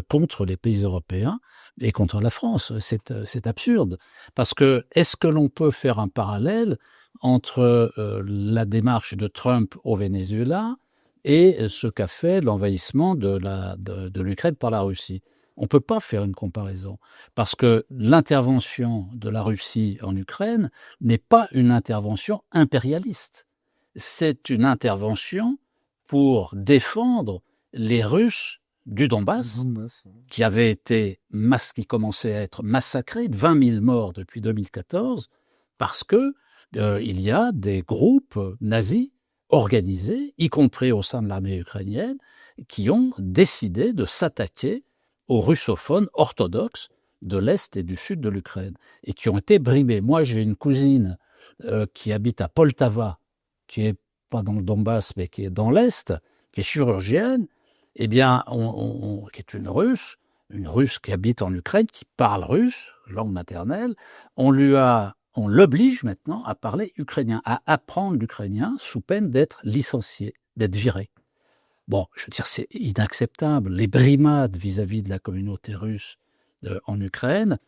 [SPEAKER 3] contre les pays européens et contre la France. C'est absurde. Parce que est-ce que l'on peut faire un parallèle entre la démarche de Trump au Venezuela et ce qu'a fait l'envahissement de l'Ukraine par la Russie? On ne peut pas faire une comparaison. Parce que l'intervention de la Russie en Ukraine n'est pas une intervention impérialiste. C'est une intervention pour défendre les Russes du Donbass, qui commençaient à être massacrés, 20 000 morts depuis 2014, parce que il y a des groupes nazis organisés, y compris au sein de l'armée ukrainienne, qui ont décidé de s'attaquer aux russophones orthodoxes de l'Est et du Sud de l'Ukraine, et qui ont été brimés. Moi, j'ai une cousine qui habite à Poltava, qui est pas dans le Donbass, mais qui est dans l'Est, qui est chirurgienne, eh bien, qui est une Russe qui habite en Ukraine, qui parle russe, langue maternelle, on l'oblige maintenant à parler ukrainien, à apprendre l'ukrainien sous peine d'être licencié, d'être viré. Bon, je veux dire, c'est inacceptable. Les brimades vis-à-vis de la communauté russe en Ukraine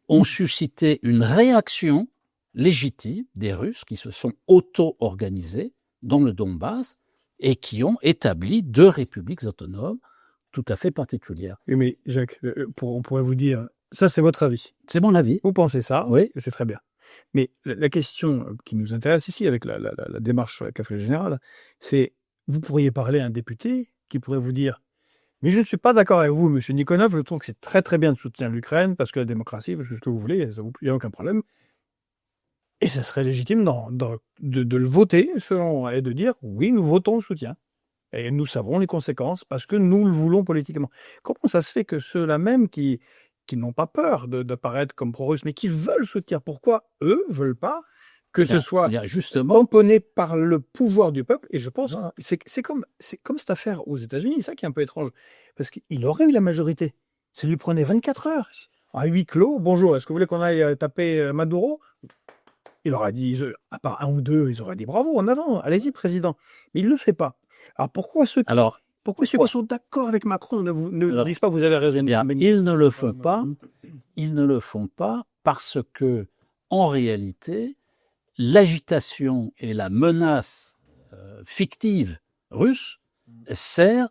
[SPEAKER 3] ont suscité une réaction légitime des Russes qui se sont auto-organisés dans le Donbass et qui ont établi 2 républiques autonomes tout à fait particulières.
[SPEAKER 1] Oui, mais Jacques, on pourrait vous dire, ça c'est votre avis.
[SPEAKER 3] C'est mon avis.
[SPEAKER 1] Vous pensez ça,
[SPEAKER 3] oui,
[SPEAKER 1] je sais très bien. Mais la question qui nous intéresse ici, avec la démarche sur la Café Générale, c'est, vous pourriez parler à un député qui pourrait vous dire, mais je ne suis pas d'accord avec vous, monsieur Nikonov, je trouve que c'est très très bien de soutenir l'Ukraine, parce que la démocratie, parce que ce que vous voulez, il n'y a aucun problème. Et ça serait légitime de le voter, et de dire, oui, nous votons le soutien. Et nous savons les conséquences, parce que nous le voulons politiquement. Comment ça se fait que ceux-là même qui n'ont pas peur d'apparaître comme pro-russes, mais qui veulent soutenir, pourquoi eux ne veulent pas que ce soit tamponné par le pouvoir du peuple? Et je pense, c'est comme cette affaire aux États-Unis, c'est ça qui est un peu étrange, parce qu'il aurait eu la majorité. Ça lui prenait 24 heures. À huis clos, bonjour, est-ce que vous voulez qu'on aille taper Maduro? Il aurait dit, à part un ou deux, ils auraient dit bravo, en avant, allez-y, président. Mais il ne le fait pas. Alors pourquoi ceux qui sont d'accord avec Macron ne disent pas vous avez raison?
[SPEAKER 3] Bien, ils ne le font pas parce que, en réalité, l'agitation et la menace fictive russe sert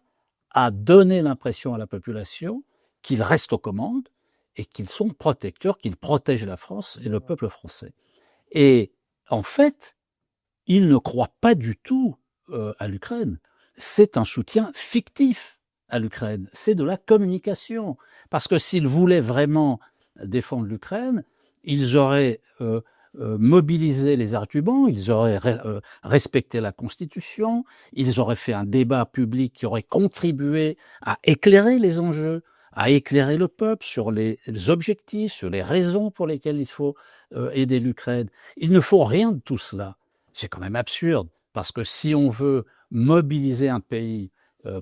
[SPEAKER 3] à donner l'impression à la population qu'ils restent aux commandes et qu'ils sont protecteurs, qu'ils protègent la France et le peuple français. Et en fait, ils ne croient pas du tout à l'Ukraine. C'est un soutien fictif à l'Ukraine. C'est de la communication. Parce que s'ils voulaient vraiment défendre l'Ukraine, ils auraient mobilisé les arguments, ils auraient respecté la Constitution, ils auraient fait un débat public qui aurait contribué à éclairer les enjeux, à éclairer le peuple sur les objectifs, sur les raisons pour lesquelles il faut aider l'Ukraine. Il ne faut rien de tout cela. C'est quand même absurde, parce que si on veut mobiliser un pays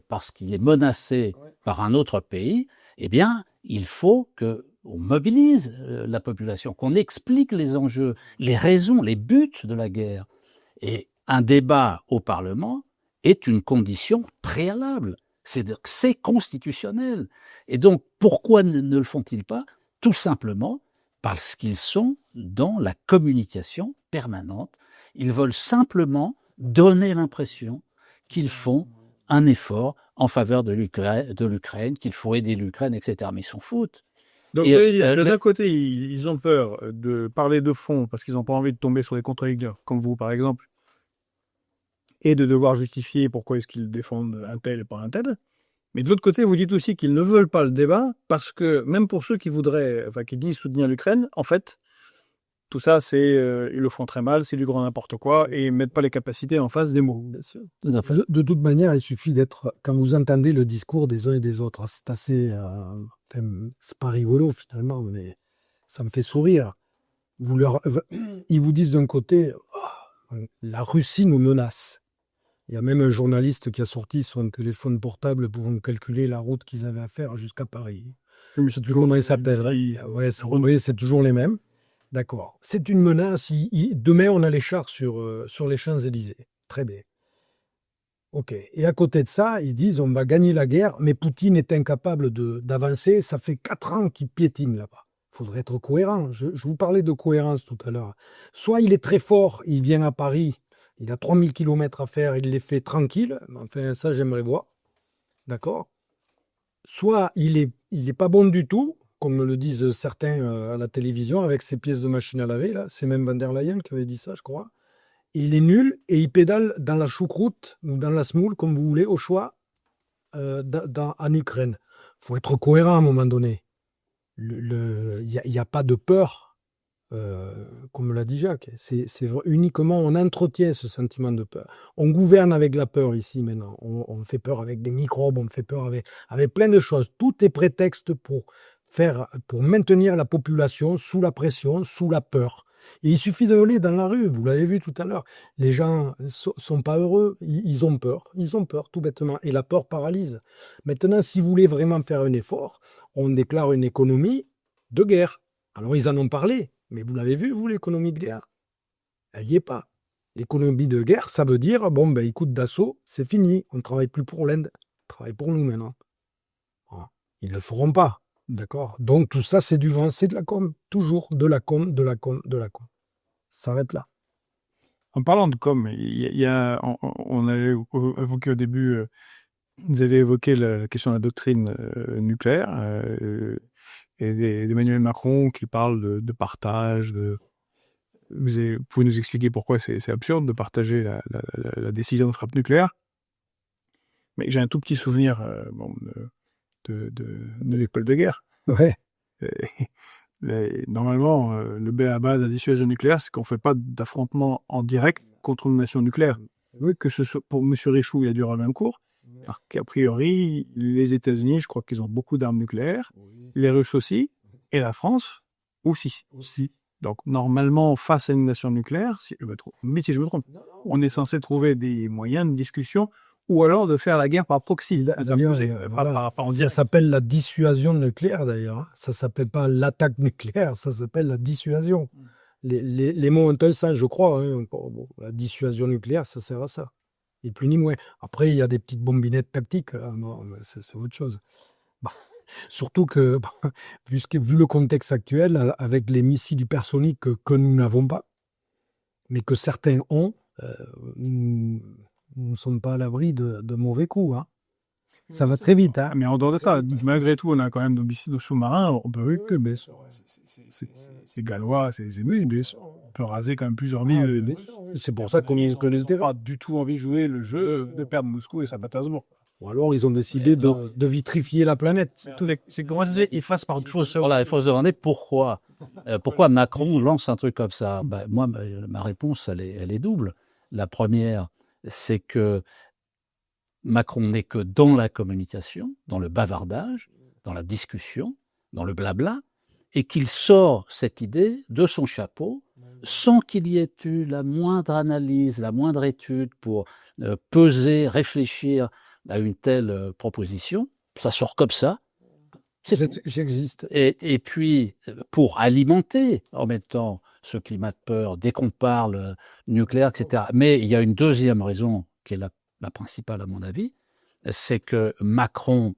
[SPEAKER 3] parce qu'il est menacé par un autre pays, eh bien, il faut qu'on mobilise la population, qu'on explique les enjeux, les raisons, les buts de la guerre. Et un débat au Parlement est une condition préalable. C'est constitutionnel. Et donc, pourquoi ne le font-ils pas? Tout simplement parce qu'ils sont dans la communication permanente. Ils veulent simplement donner l'impression qu'ils font un effort en faveur de l'Ukraine, qu'il faut aider l'Ukraine, etc. Mais ils s'en foutent.
[SPEAKER 1] Donc, d'un côté, ils ont peur de parler de fond parce qu'ils n'ont pas envie de tomber sur des contradicteurs, comme vous, par exemple, et de devoir justifier pourquoi est-ce qu'ils défendent un tel et pas un tel. Mais de l'autre côté, vous dites aussi qu'ils ne veulent pas le débat parce que même pour ceux qui qui disent soutenir l'Ukraine, en fait, tout ça, ils le font très mal, c'est du grand n'importe quoi et ils mettent pas les capacités en face des mots.
[SPEAKER 2] Bien sûr. De toute manière, il suffit d'être, quand vous entendez le discours des uns et des autres, c'est assez, c'est pas rigolo finalement, mais ça me fait sourire. Ils vous disent d'un côté, la Russie nous menace. Il y a même un journaliste qui a sorti son téléphone portable pour calculer la route qu'ils avaient à faire jusqu'à Paris.
[SPEAKER 1] Mais c'est toujours
[SPEAKER 2] Comment il s'appelle? Ouais, c'est toujours les mêmes. D'accord. C'est une menace. Demain, on a les chars sur les Champs-Élysées. Très bien. OK. Et à côté de ça, ils disent on va gagner la guerre, mais Poutine est incapable d'avancer. Ça fait 4 ans qu'il piétine là-bas. Il faudrait être cohérent. Je vous parlais de cohérence tout à l'heure. Soit il est très fort, il vient à Paris, il a 3000 km à faire, il les fait tranquille. Enfin, ça, j'aimerais voir. D'accord. Soit il est pas bon du tout, comme me le disent certains à la télévision, avec ses pièces de machine à laver, là. C'est même Van der Leyen qui avait dit ça, je crois. Il est nul et il pédale dans la choucroute ou dans la semoule, comme vous voulez, au choix, en Ukraine. Il faut être cohérent à un moment donné. Il n'y a pas de peur, comme l'a dit Jacques. C'est uniquement, on entretient ce sentiment de peur. On gouverne avec la peur ici maintenant. On fait peur avec des microbes, on fait peur avec plein de choses. Tout est prétexte pour maintenir la population sous la pression, sous la peur. Et il suffit de aller dans la rue, vous l'avez vu tout à l'heure. Les gens sont pas heureux, ils ont peur, tout bêtement. Et la peur paralyse. Maintenant, si vous voulez vraiment faire un effort, on déclare une économie de guerre. Alors, ils en ont parlé, mais vous l'avez vu, vous, l'économie de guerre? Elle n'y est pas. L'économie de guerre, ça veut dire, bon, ben, écoute, Dassault, c'est fini, on ne travaille plus pour l'Inde, on travaille pour nous maintenant. Voilà. Ils ne le feront pas. D'accord. Donc tout ça, c'est du vent, c'est de la com. Toujours de la com. Ça s'arrête là.
[SPEAKER 1] En parlant de com, on avait évoqué au début, vous avez évoqué la question de la doctrine nucléaire et d'Emmanuel Macron qui parle de partage. Vous pouvez nous expliquer pourquoi c'est absurde de partager la décision de frappe nucléaire? Mais j'ai un tout petit souvenir de l'école de guerre.
[SPEAKER 2] Ouais.
[SPEAKER 1] Normalement, le b.a.-ba de la dissuasion nucléaire, c'est qu'on ne fait pas d'affrontement en direct contre une nation nucléaire. Oui, que ce soit pour M. Richoux, il a duré le même cours. Alors qu'a priori, les États-Unis, je crois qu'ils ont beaucoup d'armes nucléaires, les Russes aussi, et la France aussi. Donc, normalement, face à une nation nucléaire, mais si je me trompe, on est censé trouver des moyens de discussion ou alors de faire la guerre par proxy.
[SPEAKER 2] Ça s'appelle la dissuasion nucléaire, d'ailleurs. Ça ne s'appelle pas l'attaque nucléaire, ça s'appelle la dissuasion. les mots ont un sens, je crois. Hein. Bon, la dissuasion nucléaire, ça sert à ça. Ni plus ni moins. Après, il y a des petites bombinettes tactiques. Non, mais c'est autre chose. Bah, surtout que, vu le contexte actuel, avec les missiles hypersoniques que nous n'avons pas, mais que certains ont, nous ne sommes pas à l'abri de mauvais coups. Hein. Ça va très vite. Hein.
[SPEAKER 1] Mais en dehors de ça, malgré tout, on a quand même nos missiles sous-marins. On peut c'est gallois, c'est mais on peut raser quand même plusieurs villes.
[SPEAKER 2] C'est pour ça qu'on
[SPEAKER 1] ils
[SPEAKER 2] connaît
[SPEAKER 1] n'ont pas du tout envie de jouer le jeu de perdre Moscou et Saint-Pétersbourg.
[SPEAKER 2] Ou alors ils ont décidé de vitrifier la planète.
[SPEAKER 1] C'est comment ça se fait, ils fassent par
[SPEAKER 3] Voilà, il faut se demander pourquoi Macron lance un truc comme ça. Ben, moi, ma réponse, elle est double. La première, c'est que Macron n'est que dans la communication, dans le bavardage, dans la discussion, dans le blabla, et qu'il sort cette idée de son chapeau sans qu'il y ait eu la moindre analyse, la moindre étude pour peser, réfléchir à une telle proposition. Ça sort comme ça.
[SPEAKER 2] J'existe.
[SPEAKER 3] Et puis, pour alimenter en même temps ce climat de peur, dès qu'on parle nucléaire, etc. Mais il y a une deuxième raison qui est la principale à mon avis, c'est que Macron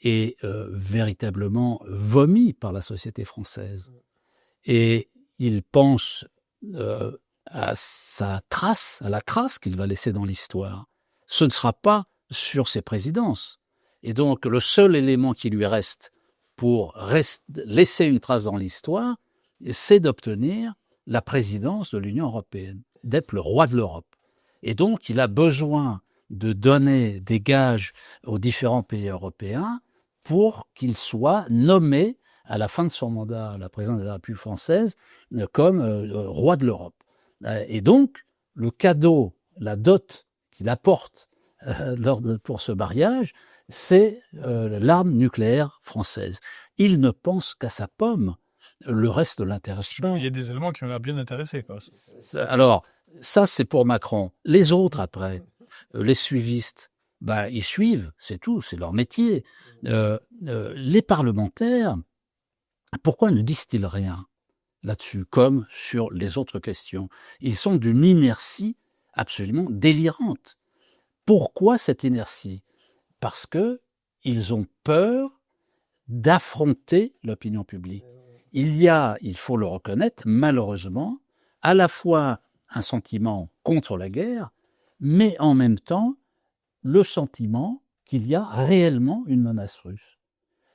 [SPEAKER 3] est véritablement vomi par la société française. Et il pense à la trace qu'il va laisser dans l'histoire. Ce ne sera pas sur ses présidences. Et donc, le seul élément qui lui reste pour laisser une trace dans l'histoire, c'est d'obtenir la présidence de l'Union européenne, d'être le roi de l'Europe. Et donc, il a besoin de donner des gages aux différents pays européens pour qu'il soit nommé à la fin de son mandat à la présidence de la République française comme roi de l'Europe. Et donc, le cadeau, la dot qu'il apporte pour ce mariage, c'est l'arme nucléaire française. Il ne pense qu'à sa pomme. Le reste de l'intéresse pas.
[SPEAKER 1] Il y a des éléments qui ont l'air bien intéressés, quoi.
[SPEAKER 3] Alors, ça, c'est pour Macron. Les autres, après, les suivistes, ils suivent, c'est tout, c'est leur métier. Les parlementaires, pourquoi ne disent-ils rien là-dessus, comme sur les autres questions? Ils sont d'une inertie absolument délirante. Pourquoi cette inertie? Parce qu'ils ont peur d'affronter l'opinion publique. Il y a, il faut le reconnaître, malheureusement, à la fois un sentiment contre la guerre, mais en même temps, le sentiment qu'il y a réellement une menace russe.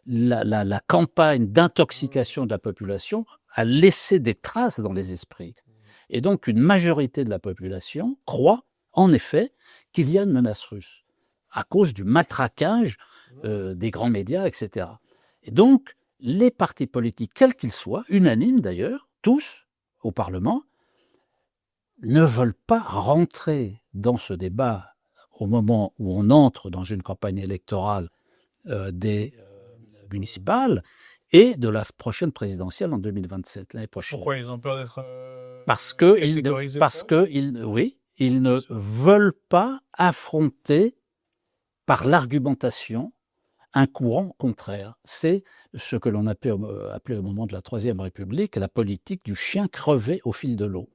[SPEAKER 3] La campagne d'intoxication de la population a laissé des traces dans les esprits. Et donc, une majorité de la population croit, en effet, qu'il y a une menace russe, à cause du matraquage des grands médias, etc. Et donc, les partis politiques, quels qu'ils soient, unanimes d'ailleurs, tous au Parlement, ne veulent pas rentrer dans ce débat au moment où on entre dans une campagne électorale des municipales et de la prochaine présidentielle en 2027, l'année prochaine.
[SPEAKER 1] Pourquoi ils ont peur d'être
[SPEAKER 3] parce qu'ils ne veulent pas affronter par l'argumentation un courant contraire. C'est ce que l'on appelait au moment de la Troisième République la politique du chien crevé au fil de l'eau.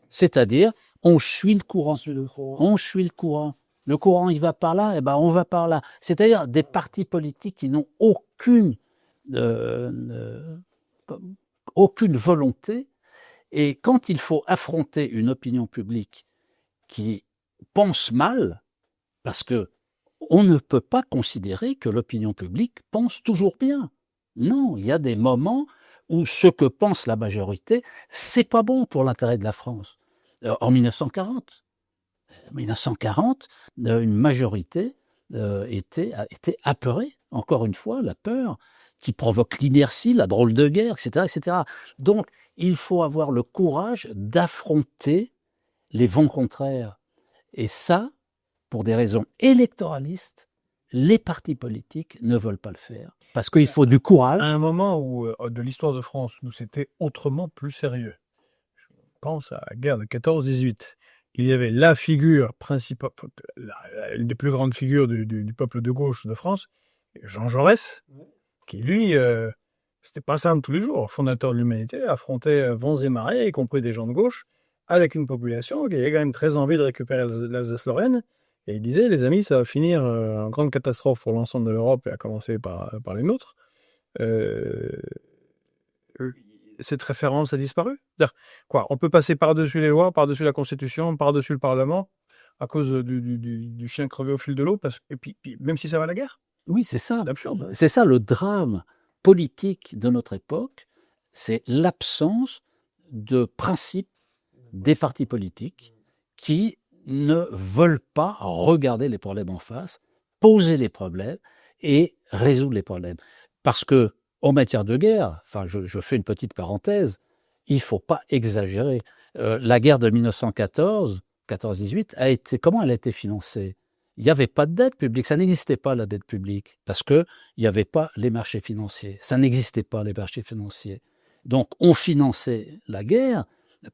[SPEAKER 3] C'est-à-dire, on suit le courant. On suit le courant. Le courant, il va par là, on va par là. C'est-à-dire des partis politiques qui n'ont aucune volonté. Et quand il faut affronter une opinion publique qui pense mal, parce que on ne peut pas considérer que l'opinion publique pense toujours bien. Non, il y a des moments où ce que pense la majorité, c'est pas bon pour l'intérêt de la France. En 1940, une majorité était apeurée. Encore une fois, la peur qui provoque l'inertie, la drôle de guerre, etc., etc. Donc, il faut avoir le courage d'affronter les vents contraires. Et ça, pour des raisons électoralistes, les partis politiques ne veulent pas le faire. Parce qu'il faut du courage.
[SPEAKER 1] À un moment où, de l'histoire de France, où c'était autrement plus sérieux, je pense à la guerre de 14-18, il y avait la figure principale, une des plus grandes figures du peuple de gauche de France, Jean Jaurès, qui lui C'était pas simple tous les jours. Fondateur de l'humanité affrontait vents et marées, y compris des gens de gauche, avec une population qui avait quand même très envie de récupérer l'Alsace-Lorraine. Et il disait, les amis, ça va finir en grande catastrophe pour l'ensemble de l'Europe, et à commencer par les nôtres. Cette référence a disparu. C'est-à-dire, quoi, on peut passer par-dessus les lois, par-dessus la Constitution, par-dessus le Parlement, à cause du chien crevé au fil de l'eau, et puis, même si ça va à la guerre.
[SPEAKER 3] Oui, c'est ça.
[SPEAKER 1] C'est absurde.
[SPEAKER 3] C'est ça le drame politique de notre époque, c'est l'absence de principe des partis politiques qui ne veulent pas regarder les problèmes en face, poser les problèmes et résoudre les problèmes. Parce que en matière de guerre, enfin, je fais une petite parenthèse, il faut pas exagérer. La guerre de 1914, 14-18, comment elle a été financée? Il n'y avait pas de dette publique, ça n'existait pas la dette publique, parce que il n'y avait pas les marchés financiers, ça n'existait pas les marchés financiers. Donc on finançait la guerre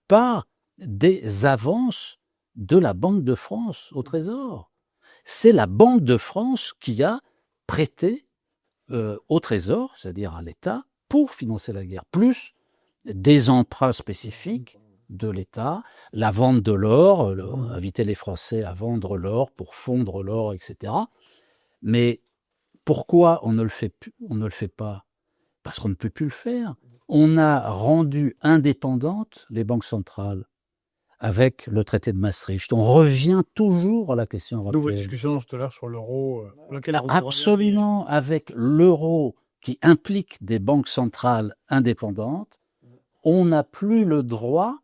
[SPEAKER 3] par des avances de la Banque de France au Trésor. C'est la Banque de France qui a prêté au Trésor, c'est-à-dire à l'État, pour financer la guerre, plus des emprunts spécifiques de l'État, la vente de l'or, inviter les Français à vendre l'or pour fondre l'or, etc. Mais pourquoi on ne le fait pas? Parce qu'on ne peut plus le faire. On a rendu indépendantes les banques centrales avec le traité de Maastricht. On revient toujours à la question européenne.
[SPEAKER 1] D'où votre discussion tout à l'heure sur l'euro.
[SPEAKER 3] Absolument, avec l'euro qui implique des banques centrales indépendantes, on n'a plus le droit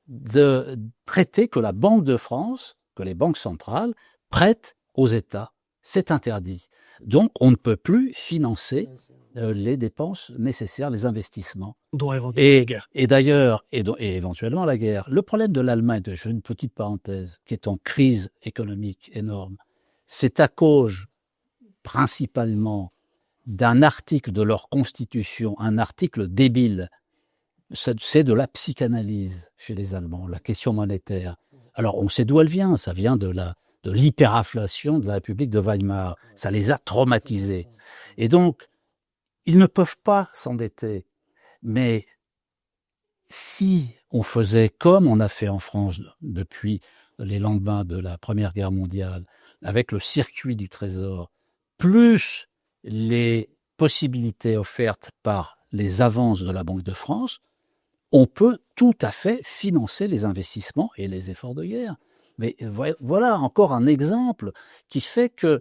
[SPEAKER 3] de prêter que la Banque de France, que les banques centrales prêtent aux États. C'est interdit. Donc, on ne peut plus financer les dépenses nécessaires, les investissements. Et d'ailleurs, et éventuellement la guerre. Le problème de l'Allemagne, je fais une petite parenthèse, qui est en crise économique énorme, c'est à cause principalement d'un article de leur constitution, un article débile. C'est de la psychanalyse chez les Allemands, la question monétaire. Alors, on sait d'où elle vient. Ça vient de l'hyperinflation de la République de Weimar. Ça les a traumatisés. Et donc, ils ne peuvent pas s'endetter. Mais si on faisait comme on a fait en France depuis les lendemains de la Première Guerre mondiale, avec le circuit du Trésor, plus les possibilités offertes par les avances de la Banque de France, on peut tout à fait financer les investissements et les efforts de guerre. Mais voilà encore un exemple qui fait que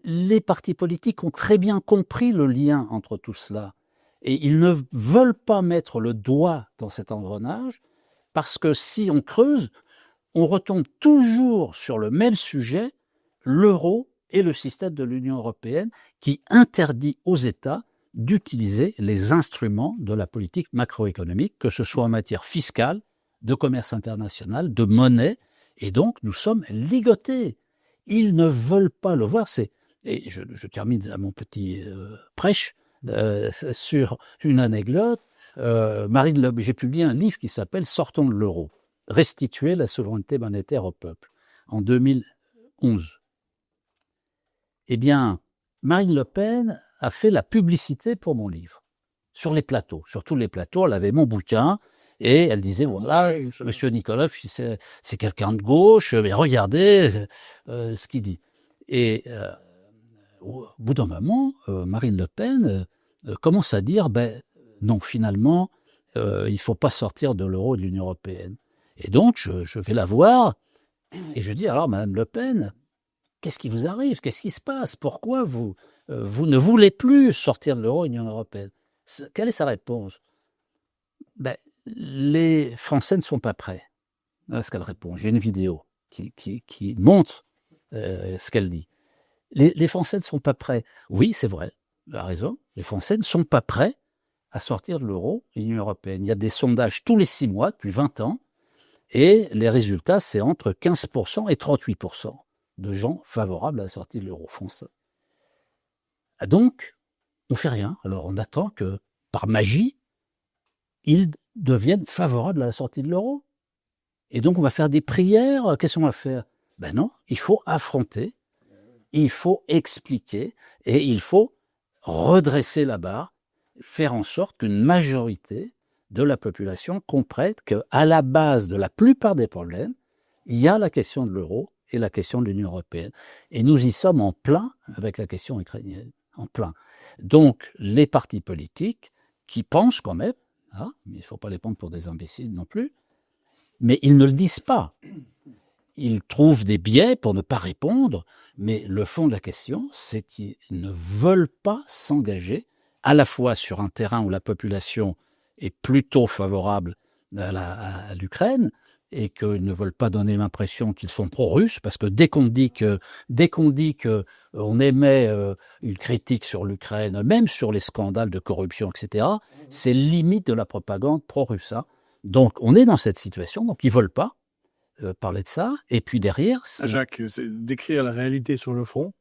[SPEAKER 3] les partis politiques ont très bien compris le lien entre tout cela. Et ils ne veulent pas mettre le doigt dans cet engrenage, parce que si on creuse, on retombe toujours sur le même sujet, l'euro et le système de l'Union européenne, qui interdit aux États d'utiliser les instruments de la politique macroéconomique, que ce soit en matière fiscale, de commerce international, de monnaie, et donc nous sommes ligotés. Ils ne veulent pas le voir. Et je termine à mon petit prêche sur une anecdote. Marine Le Pen, j'ai publié un livre qui s'appelle « Sortons de l'euro, restituer la souveraineté monétaire au peuple » en 2011. Eh bien, Marine Le Pen a fait la publicité pour mon livre, sur les plateaux. Sur tous les plateaux, elle avait mon bouquin, et elle disait, voilà, Monsieur Nicolas, c'est quelqu'un de gauche, mais regardez ce qu'il dit. Et au bout d'un moment, Marine Le Pen commence à dire, non, finalement, il ne faut pas sortir de l'euro et de l'Union européenne. Et donc, je vais la voir, et je dis, alors, Madame Le Pen, qu'est-ce qui vous arrive? Qu'est-ce qui se passe? Pourquoi vous ne voulez plus sortir de l'euro et de l'Union européenne? Quelle est sa réponse? Les Français ne sont pas prêts. Voilà ce qu'elle répond. J'ai une vidéo qui montre ce qu'elle dit. Les Français ne sont pas prêts. Oui, c'est vrai, elle a raison. Les Français ne sont pas prêts à sortir de l'euro et de l'Union européenne. Il y a des sondages tous les 6 mois, depuis 20 ans, et les résultats, c'est entre 15% et 38% de gens favorables à la sortie de l'euro français. Donc, on ne fait rien. Alors, on attend que, par magie, ils deviennent favorables à la sortie de l'euro. Et donc, on va faire des prières. Qu'est-ce qu'on va faire? Non, il faut affronter, il faut expliquer, et il faut redresser la barre faire en sorte qu'une majorité de la population comprenne qu'à la base de la plupart des problèmes, il y a la question de l'euro et la question de l'Union européenne. Et nous y sommes en plein avec la question ukrainienne, en plein. Donc, les partis politiques qui pensent quand même, hein, mais il ne faut pas les prendre pour des imbéciles non plus, mais ils ne le disent pas. Ils trouvent des biais pour ne pas répondre, mais le fond de la question, c'est qu'ils ne veulent pas s'engager à la fois sur un terrain où la population est plutôt favorable à l'Ukraine et qu'ils ne veulent pas donner l'impression qu'ils sont pro-russes, parce que dès qu'on dit que on émet une critique sur l'Ukraine, même sur les scandales de corruption, etc., c'est limite de la propagande pro-russe. Hein. Donc on est dans cette situation, donc ils veulent pas parler de ça. Et puis derrière,
[SPEAKER 1] Jacques, décrire la réalité sur le front,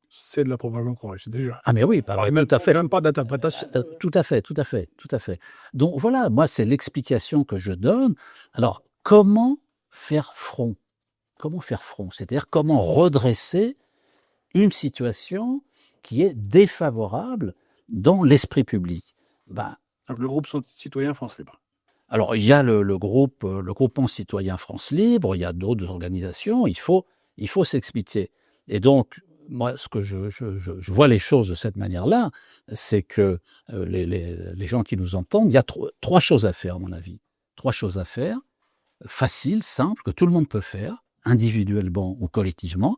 [SPEAKER 1] c'est de la propagande pro-russe, déjà.
[SPEAKER 3] Ah mais oui, alors, tout à fait.
[SPEAKER 1] Même pas d'interprétation.
[SPEAKER 3] Tout à fait. Donc voilà, moi c'est l'explication que je donne. Alors comment faire front? C'est-à-dire comment redresser une situation qui est défavorable dans l'esprit public?
[SPEAKER 1] Donc, le groupe citoyen France Libre.
[SPEAKER 3] Alors il y a le groupement citoyen France Libre, il y a d'autres organisations. Il faut s'expliquer. Et donc moi, ce que je vois les choses de cette manière-là, c'est que les gens qui nous entendent, il y a trois choses à faire, à mon avis. 3 choses à faire, faciles, simples, que tout le monde peut faire, individuellement ou collectivement.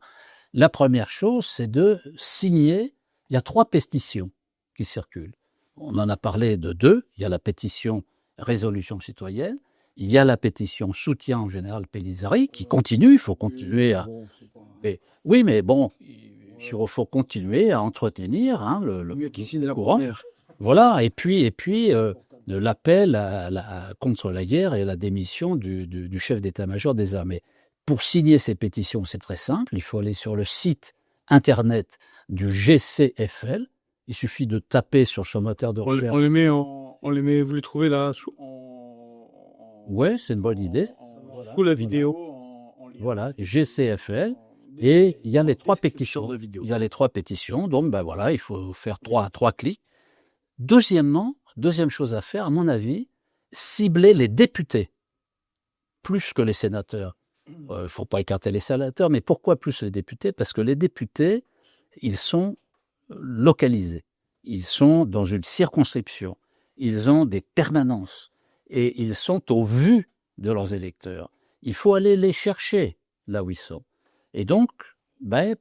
[SPEAKER 3] La première chose, c'est de signer. Il y a 3 pétitions qui circulent. On en a parlé de 2. Il y a la pétition Résolution citoyenne. Il y a la pétition Soutien en général Pellizzari qui continue. Il faut continuer à... Oui, mais bon... Il faut continuer à entretenir le courant. Voilà, et puis l'appel contre la guerre et la démission du chef d'état-major des armées. Pour signer ces pétitions, c'est très simple. Il faut aller sur le site internet du GCFL. Il suffit de taper sur son moteur de recherche.
[SPEAKER 1] On les met, vous les trouvez là
[SPEAKER 3] Ouais, c'est une bonne idée.
[SPEAKER 1] Sous la vidéo.
[SPEAKER 3] Voilà, GCFL. Et il y a les 3 pétitions. Donc voilà, il faut faire 3 clics. Deuxième chose à faire, à mon avis, cibler les députés plus que les sénateurs. Il ne faut pas écarter les sénateurs, mais pourquoi plus les députés? Parce que les députés, ils sont localisés. Ils sont dans une circonscription. Ils ont des permanences. Et ils sont au vu de leurs électeurs. Il faut aller les chercher là où ils sont. Et donc,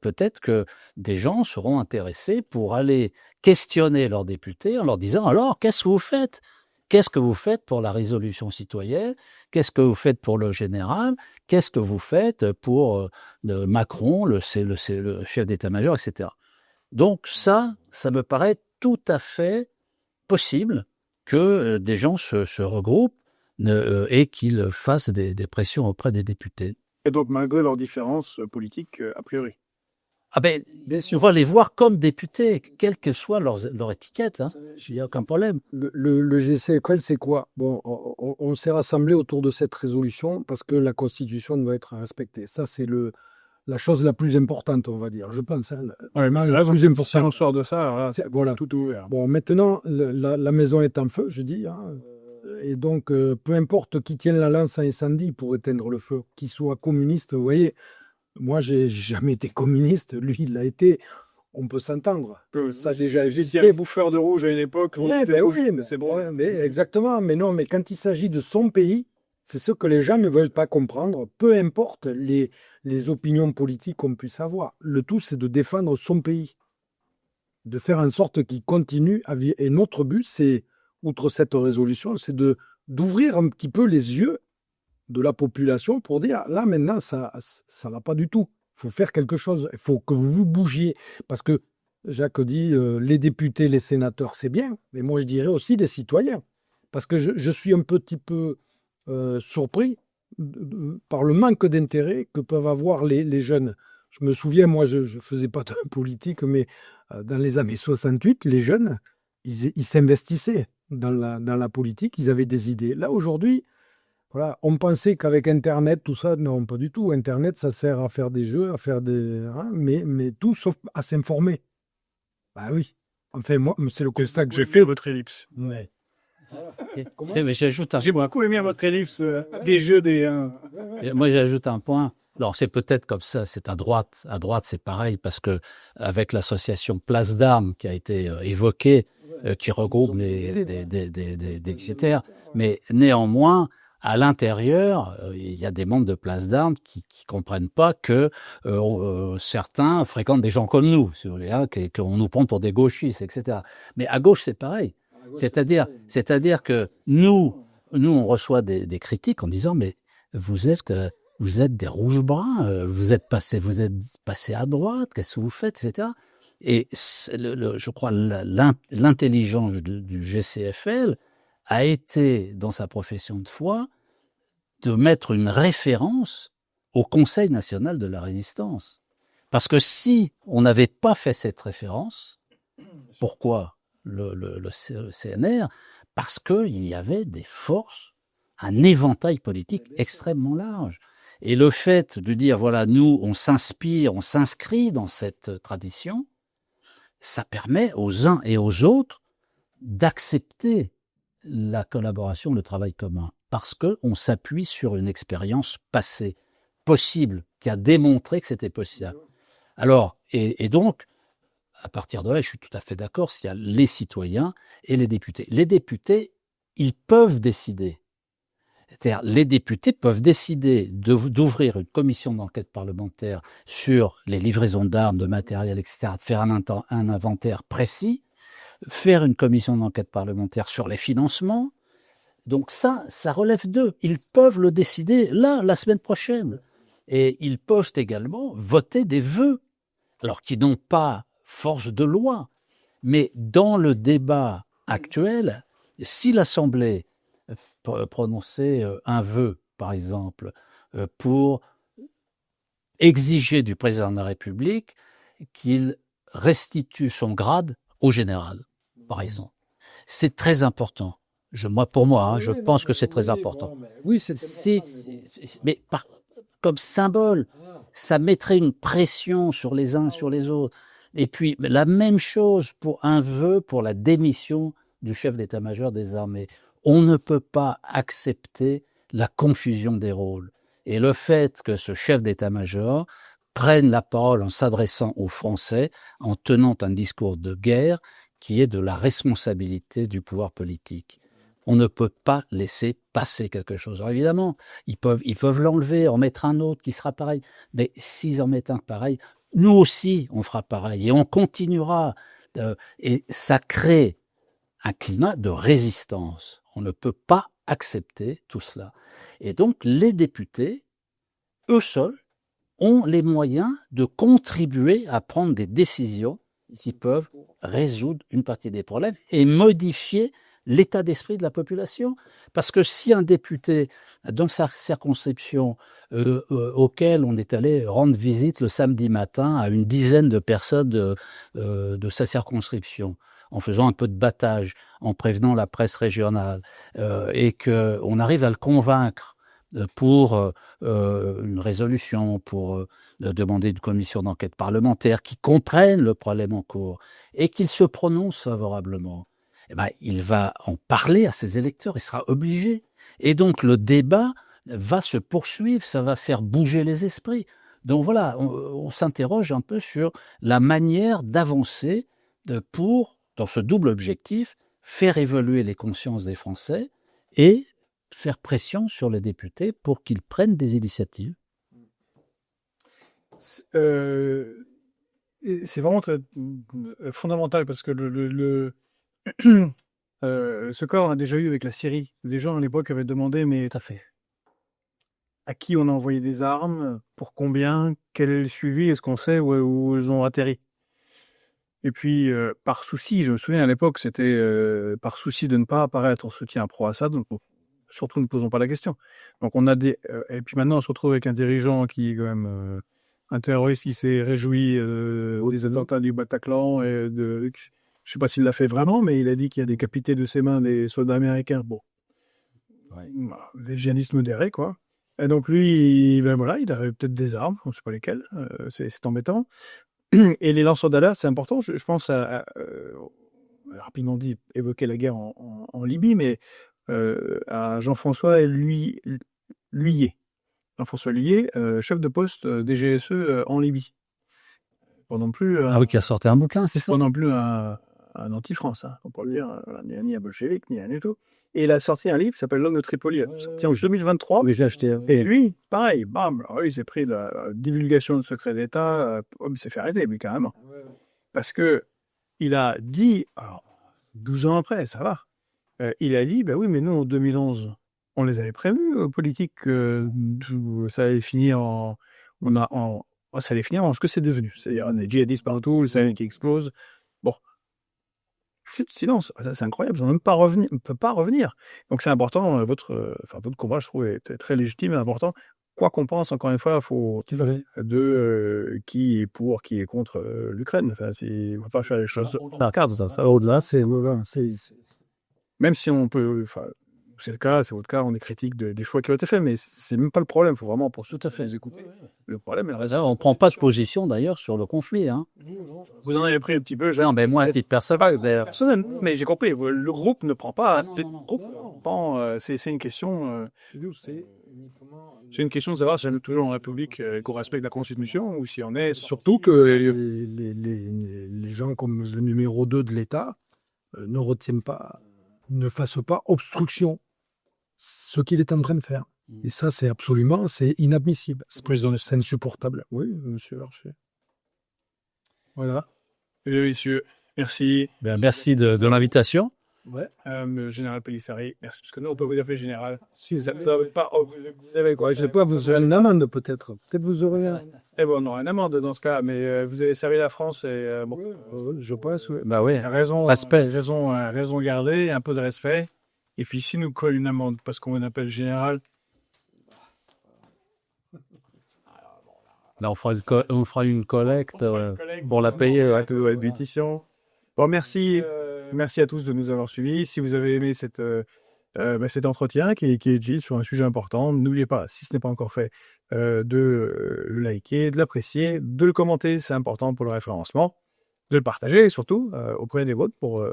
[SPEAKER 3] peut-être que des gens seront intéressés pour aller questionner leurs députés en leur disant « Alors, qu'est-ce que vous faites ? Qu'est-ce que vous faites pour la résolution citoyenne ? Qu'est-ce que vous faites pour le général ? Qu'est-ce que vous faites pour Macron, le chef d'état-major, etc. » Donc ça me paraît tout à fait possible que des gens se regroupent et qu'ils fassent des pressions auprès des députés.
[SPEAKER 1] Et donc, malgré leurs différences politiques, a priori.
[SPEAKER 3] On va les voir comme députés, quelle que soit leur étiquette. Hein. Il n'y a aucun problème.
[SPEAKER 2] Le GCFL, c'est quoi? Bon, on s'est rassemblés autour de cette résolution parce que la Constitution doit être respectée. Ça, c'est la chose la plus importante, on va dire. Je pense. Hein,
[SPEAKER 1] la plus importante. On sort de ça, voilà, tout ouvert.
[SPEAKER 2] Bon, maintenant, la maison est en feu, je dis. Hein. Et donc, peu importe qui tienne la lance à incendie pour éteindre le feu, qu'il soit communiste, vous voyez, moi, j'ai jamais été communiste, lui, il l'a été, on peut s'entendre. Ça a déjà existé.
[SPEAKER 1] C'était bouffeur de rouge à une époque.
[SPEAKER 2] Oui, mais c'est bon. Mais exactement, mais non, mais quand il s'agit de son pays, c'est ce que les gens ne veulent pas comprendre, peu importe les opinions politiques qu'on puisse avoir. Le tout, c'est de défendre son pays, de faire en sorte qu'il continue à vivre. Et notre but, c'est outre cette résolution, c'est d'ouvrir un petit peu les yeux de la population pour dire, là, maintenant, ça va pas du tout. Il faut faire quelque chose. Il faut que vous bougiez. Parce que Jacques dit, les députés, les sénateurs, c'est bien. Mais moi, je dirais aussi les citoyens. Parce que je suis un petit peu surpris par le manque d'intérêt que peuvent avoir les jeunes. Je me souviens, moi, je ne faisais pas de politique, mais dans les années 68, les jeunes, ils s'investissaient dans la politique, ils avaient des idées. Là, aujourd'hui, voilà, on pensait qu'avec Internet, tout ça, non, pas du tout. Internet, ça sert à faire des jeux, à faire des... Hein, mais tout sauf à s'informer. Bah oui. Enfin, moi, c'est le constat que j'ai
[SPEAKER 1] J'ai
[SPEAKER 2] fait.
[SPEAKER 1] votre ellipse.
[SPEAKER 2] Ouais.
[SPEAKER 3] Mais j'ajoute un,
[SPEAKER 1] J'ai beaucoup aimé votre ellipse des jeux des.
[SPEAKER 3] moi, j'ajoute un point. Alors, c'est peut-être comme ça, c'est à droite. À droite, c'est pareil, parce que avec l'association Place d'Armes qui a été évoquée, qui regroupe des dignitaires, mais néanmoins, à l'intérieur, il y a des membres de Place d'Armes qui comprennent pas que certains fréquentent des gens comme nous, si vous voulez, hein, qu'on nous prend pour des gauchistes, etc. Mais à gauche, c'est pareil. C'est-à-dire que nous, on reçoit des critiques en disant, mais vous êtes des rouges bruns, vous êtes passé à droite, qu'est-ce que vous faites, etc. Et je crois l'intelligence du GCFL a été, dans sa profession de foi, de mettre une référence au Conseil national de la résistance. Parce que si on n'avait pas fait cette référence, pourquoi le CNR? Parce qu'il y avait des forces, un éventail politique extrêmement large. Et le fait de dire, voilà, nous, on s'inspire, on s'inscrit dans cette tradition, ça permet aux uns et aux autres d'accepter la collaboration, le travail commun, parce qu'on s'appuie sur une expérience passée, possible, qui a démontré que c'était possible. Alors, et donc, à partir de là, je suis tout à fait d'accord, s'il y a les citoyens et les députés. Les députés, ils peuvent décider. C'est-à-dire, les députés peuvent décider d'ouvrir une commission d'enquête parlementaire sur les livraisons d'armes, de matériel, etc., de faire un inventaire précis, faire une commission d'enquête parlementaire sur les financements. Donc ça relève d'eux. Ils peuvent le décider là, la semaine prochaine. Et ils peuvent également voter des vœux, alors qui n'ont pas force de loi. Mais dans le débat actuel, si l'Assemblée prononçait un vœu, par exemple, pour exiger du président de la République qu'il restitue son grade au général, par exemple. C'est très important. Pour moi, je pense que c'est très important.
[SPEAKER 2] Oui,
[SPEAKER 3] Mais comme symbole, ça mettrait une pression sur les uns, sur les autres. Et puis, la même chose pour un vœu pour la démission du chef d'état-major des armées. On ne peut pas accepter la confusion des rôles. Et le fait que ce chef d'état-major prenne la parole en s'adressant aux Français, en tenant un discours de guerre qui est de la responsabilité du pouvoir politique. On ne peut pas laisser passer quelque chose. Alors évidemment, ils peuvent l'enlever, en mettre un autre qui sera pareil. Mais s'ils en mettent un pareil, nous aussi, on fera pareil. Et on continuera. Et ça crée un climat de résistance. On ne peut pas accepter tout cela. Et donc, les députés, eux seuls, ont les moyens de contribuer à prendre des décisions qui peuvent résoudre une partie des problèmes et modifier l'état d'esprit de la population. Parce que si un député, dans sa circonscription, auquel on est allé rendre visite le samedi matin à une dizaine de personnes de sa circonscription, en faisant un peu de battage, en prévenant la presse régionale, et qu'on arrive à le convaincre pour une résolution, pour demander une commission d'enquête parlementaire qui comprenne le problème en cours et qu'il se prononce favorablement, eh ben, il va en parler à ses électeurs, il sera obligé. Et donc le débat va se poursuivre, ça va faire bouger les esprits. Donc voilà, on s'interroge un peu sur la manière d'avancer pour, dans ce double objectif, faire évoluer les consciences des Français et faire pression sur les députés pour qu'ils prennent des initiatives.
[SPEAKER 1] C'est vraiment fondamental parce que ce cas, on a déjà eu avec la Syrie. Des gens à l'époque avaient demandé, mais
[SPEAKER 3] Tout à fait.
[SPEAKER 1] à qui on a envoyé des armes, pour combien, quel est le suivi, est-ce qu'on sait où elles ont atterri? Et puis, par souci, je me souviens à l'époque, c'était par souci de ne pas apparaître en soutien pro-Assad, donc surtout ne posons pas la question. Donc on a et puis maintenant on se retrouve avec un dirigeant qui est quand même un terroriste qui s'est réjoui des attentats du Bataclan et je sais pas s'il l'a fait vraiment, mais il a dit qu'il a décapité de ses mains des soldats américains. Bon, les djihadistes modérés, quoi. Et donc lui, ben voilà, il avait peut-être des armes, on ne sait pas lesquelles, c'est embêtant. Et les lanceurs d'alerte, c'est important. Je pense rapidement dit, évoqué la guerre en Libye, mais à Jean-François Lhuillier. Jean-François Lhuillier, chef de poste DGSE en Libye. Pendant plus...
[SPEAKER 3] Ah oui, qui a sorti un bouquin, c'est ça?
[SPEAKER 1] Pendant plus un anti-France, hein, on peut le dire, ni un bolchevique, ni un du tout. Et il a sorti un livre qui s'appelle L'homme de Tripoli, sorti en 2023.
[SPEAKER 3] Oui, j'ai acheté.
[SPEAKER 1] Et lui, pareil, bam, alors lui, il s'est pris de la divulgation de secrets d'État, il s'est fait arrêter, lui, carrément. Parce que il a dit, alors, 12 ans après, ça va, il a dit, ben oui, mais nous, en 2011, on les avait prévus, politiques, ça allait finir ça allait finir en ce que c'est devenu. C'est-à-dire, on est djihadistes partout, le Sahel qui explose. Bon. Chut, silence. Ça, c'est incroyable. On ne peut pas revenir. Donc, c'est important. Votre combat, je trouve, est très légitime et important. Quoi qu'on pense, encore une fois, il faut qui est pour, qui est contre l'Ukraine. Enfin, on va pas faire les choses
[SPEAKER 2] La carte, ça au-delà, c'est
[SPEAKER 1] même si on peut, enfin, c'est le cas, c'est votre cas, on est critique des choix qui ont été faits, mais c'est même pas le problème. Il faut vraiment pour
[SPEAKER 3] Tout à fait.
[SPEAKER 1] nous écouter. Le problème est le reste.
[SPEAKER 3] On prend pas de position d'ailleurs sur le conflit. Hein.
[SPEAKER 1] Vous en avez pris un petit peu.
[SPEAKER 3] Non, mais moi, à titre personnel, d'ailleurs.
[SPEAKER 1] Personnel, mais j'ai compris. Le groupe ne prend pas.
[SPEAKER 3] Ah, non,
[SPEAKER 1] Le
[SPEAKER 3] non, non.
[SPEAKER 1] groupe prend. C'est une question. C'est une question de savoir si on est toujours en République qu'on respecte la Constitution ou si on est surtout que
[SPEAKER 2] les gens comme le numéro 2 de l'État ne retiennent pas, ne fassent pas obstruction ce qu'il est en train de faire. Et ça, c'est inadmissible. C'est insupportable. Oui, monsieur Larcher.
[SPEAKER 1] Voilà. Mesdames, messieurs, merci.
[SPEAKER 3] Ben, merci de l'invitation.
[SPEAKER 2] Ouais.
[SPEAKER 1] Général Pelissari, merci. Parce que nous, on peut vous appeler général.
[SPEAKER 2] Si vous
[SPEAKER 1] Vous avez pas. Vous avez quoi?
[SPEAKER 2] je sais pas, vous aurez une amende peut-être. Peut-être vous aurez un...
[SPEAKER 1] Eh bon, on aura une amende dans ce cas, mais vous avez servi la France et bon.
[SPEAKER 2] Je pense, oui.
[SPEAKER 3] Bah oui.
[SPEAKER 1] Raison,
[SPEAKER 3] Respect.
[SPEAKER 1] raison gardée, un peu de respect. Et puis, si nous colle une amende parce qu'on appelle général,
[SPEAKER 3] Là, on fera une collecte pour la payer. Ouais.
[SPEAKER 1] pétition. Bon, merci à tous de nous avoir suivis. Si vous avez aimé cet entretien qui est utile sur un sujet important, n'oubliez pas, si ce n'est pas encore fait, de le liker, de l'apprécier, de le commenter, c'est important pour le référencement, de le partager surtout auprès des vôtres pour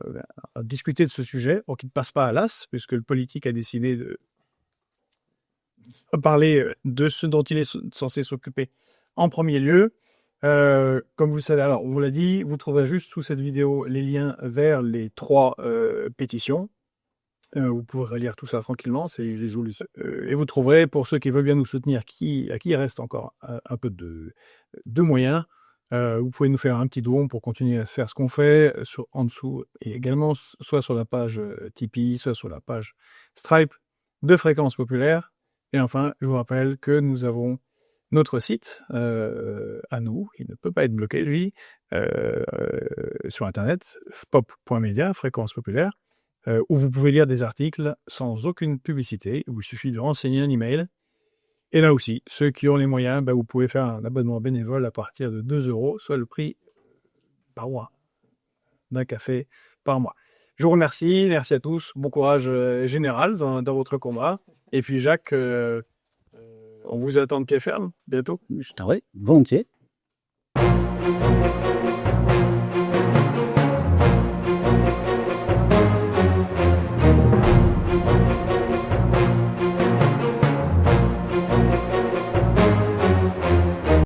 [SPEAKER 1] discuter de ce sujet, pour qu'il ne passe pas à l'as, puisque le politique a décidé de parler de ce dont il est censé s'occuper en premier lieu. Comme vous le savez, alors on vous l'a dit, vous trouverez juste sous cette vidéo les liens vers les 3 pétitions. Vous pourrez relire tout ça tranquillement, et vous trouverez, pour ceux qui veulent bien nous soutenir, à qui il reste encore un peu de moyens, vous pouvez nous faire un petit don pour continuer à faire ce qu'on fait en dessous, et également soit sur la page Tipeee, soit sur la page Stripe de Fréquence Populaire. Et enfin, je vous rappelle que nous avons notre site à nous, il ne peut pas être bloqué, lui, sur Internet, pop.media, Fréquence Populaire, où vous pouvez lire des articles sans aucune publicité. Il vous suffit de renseigner un email. Et là aussi, ceux qui ont les moyens, vous pouvez faire un abonnement bénévole à partir de 2 €, soit le prix par mois d'un café par mois. Je vous remercie, merci à tous, bon courage général dans votre combat. Et puis Jacques, on vous attend de quai ferme bientôt.
[SPEAKER 3] Oui, volontiers.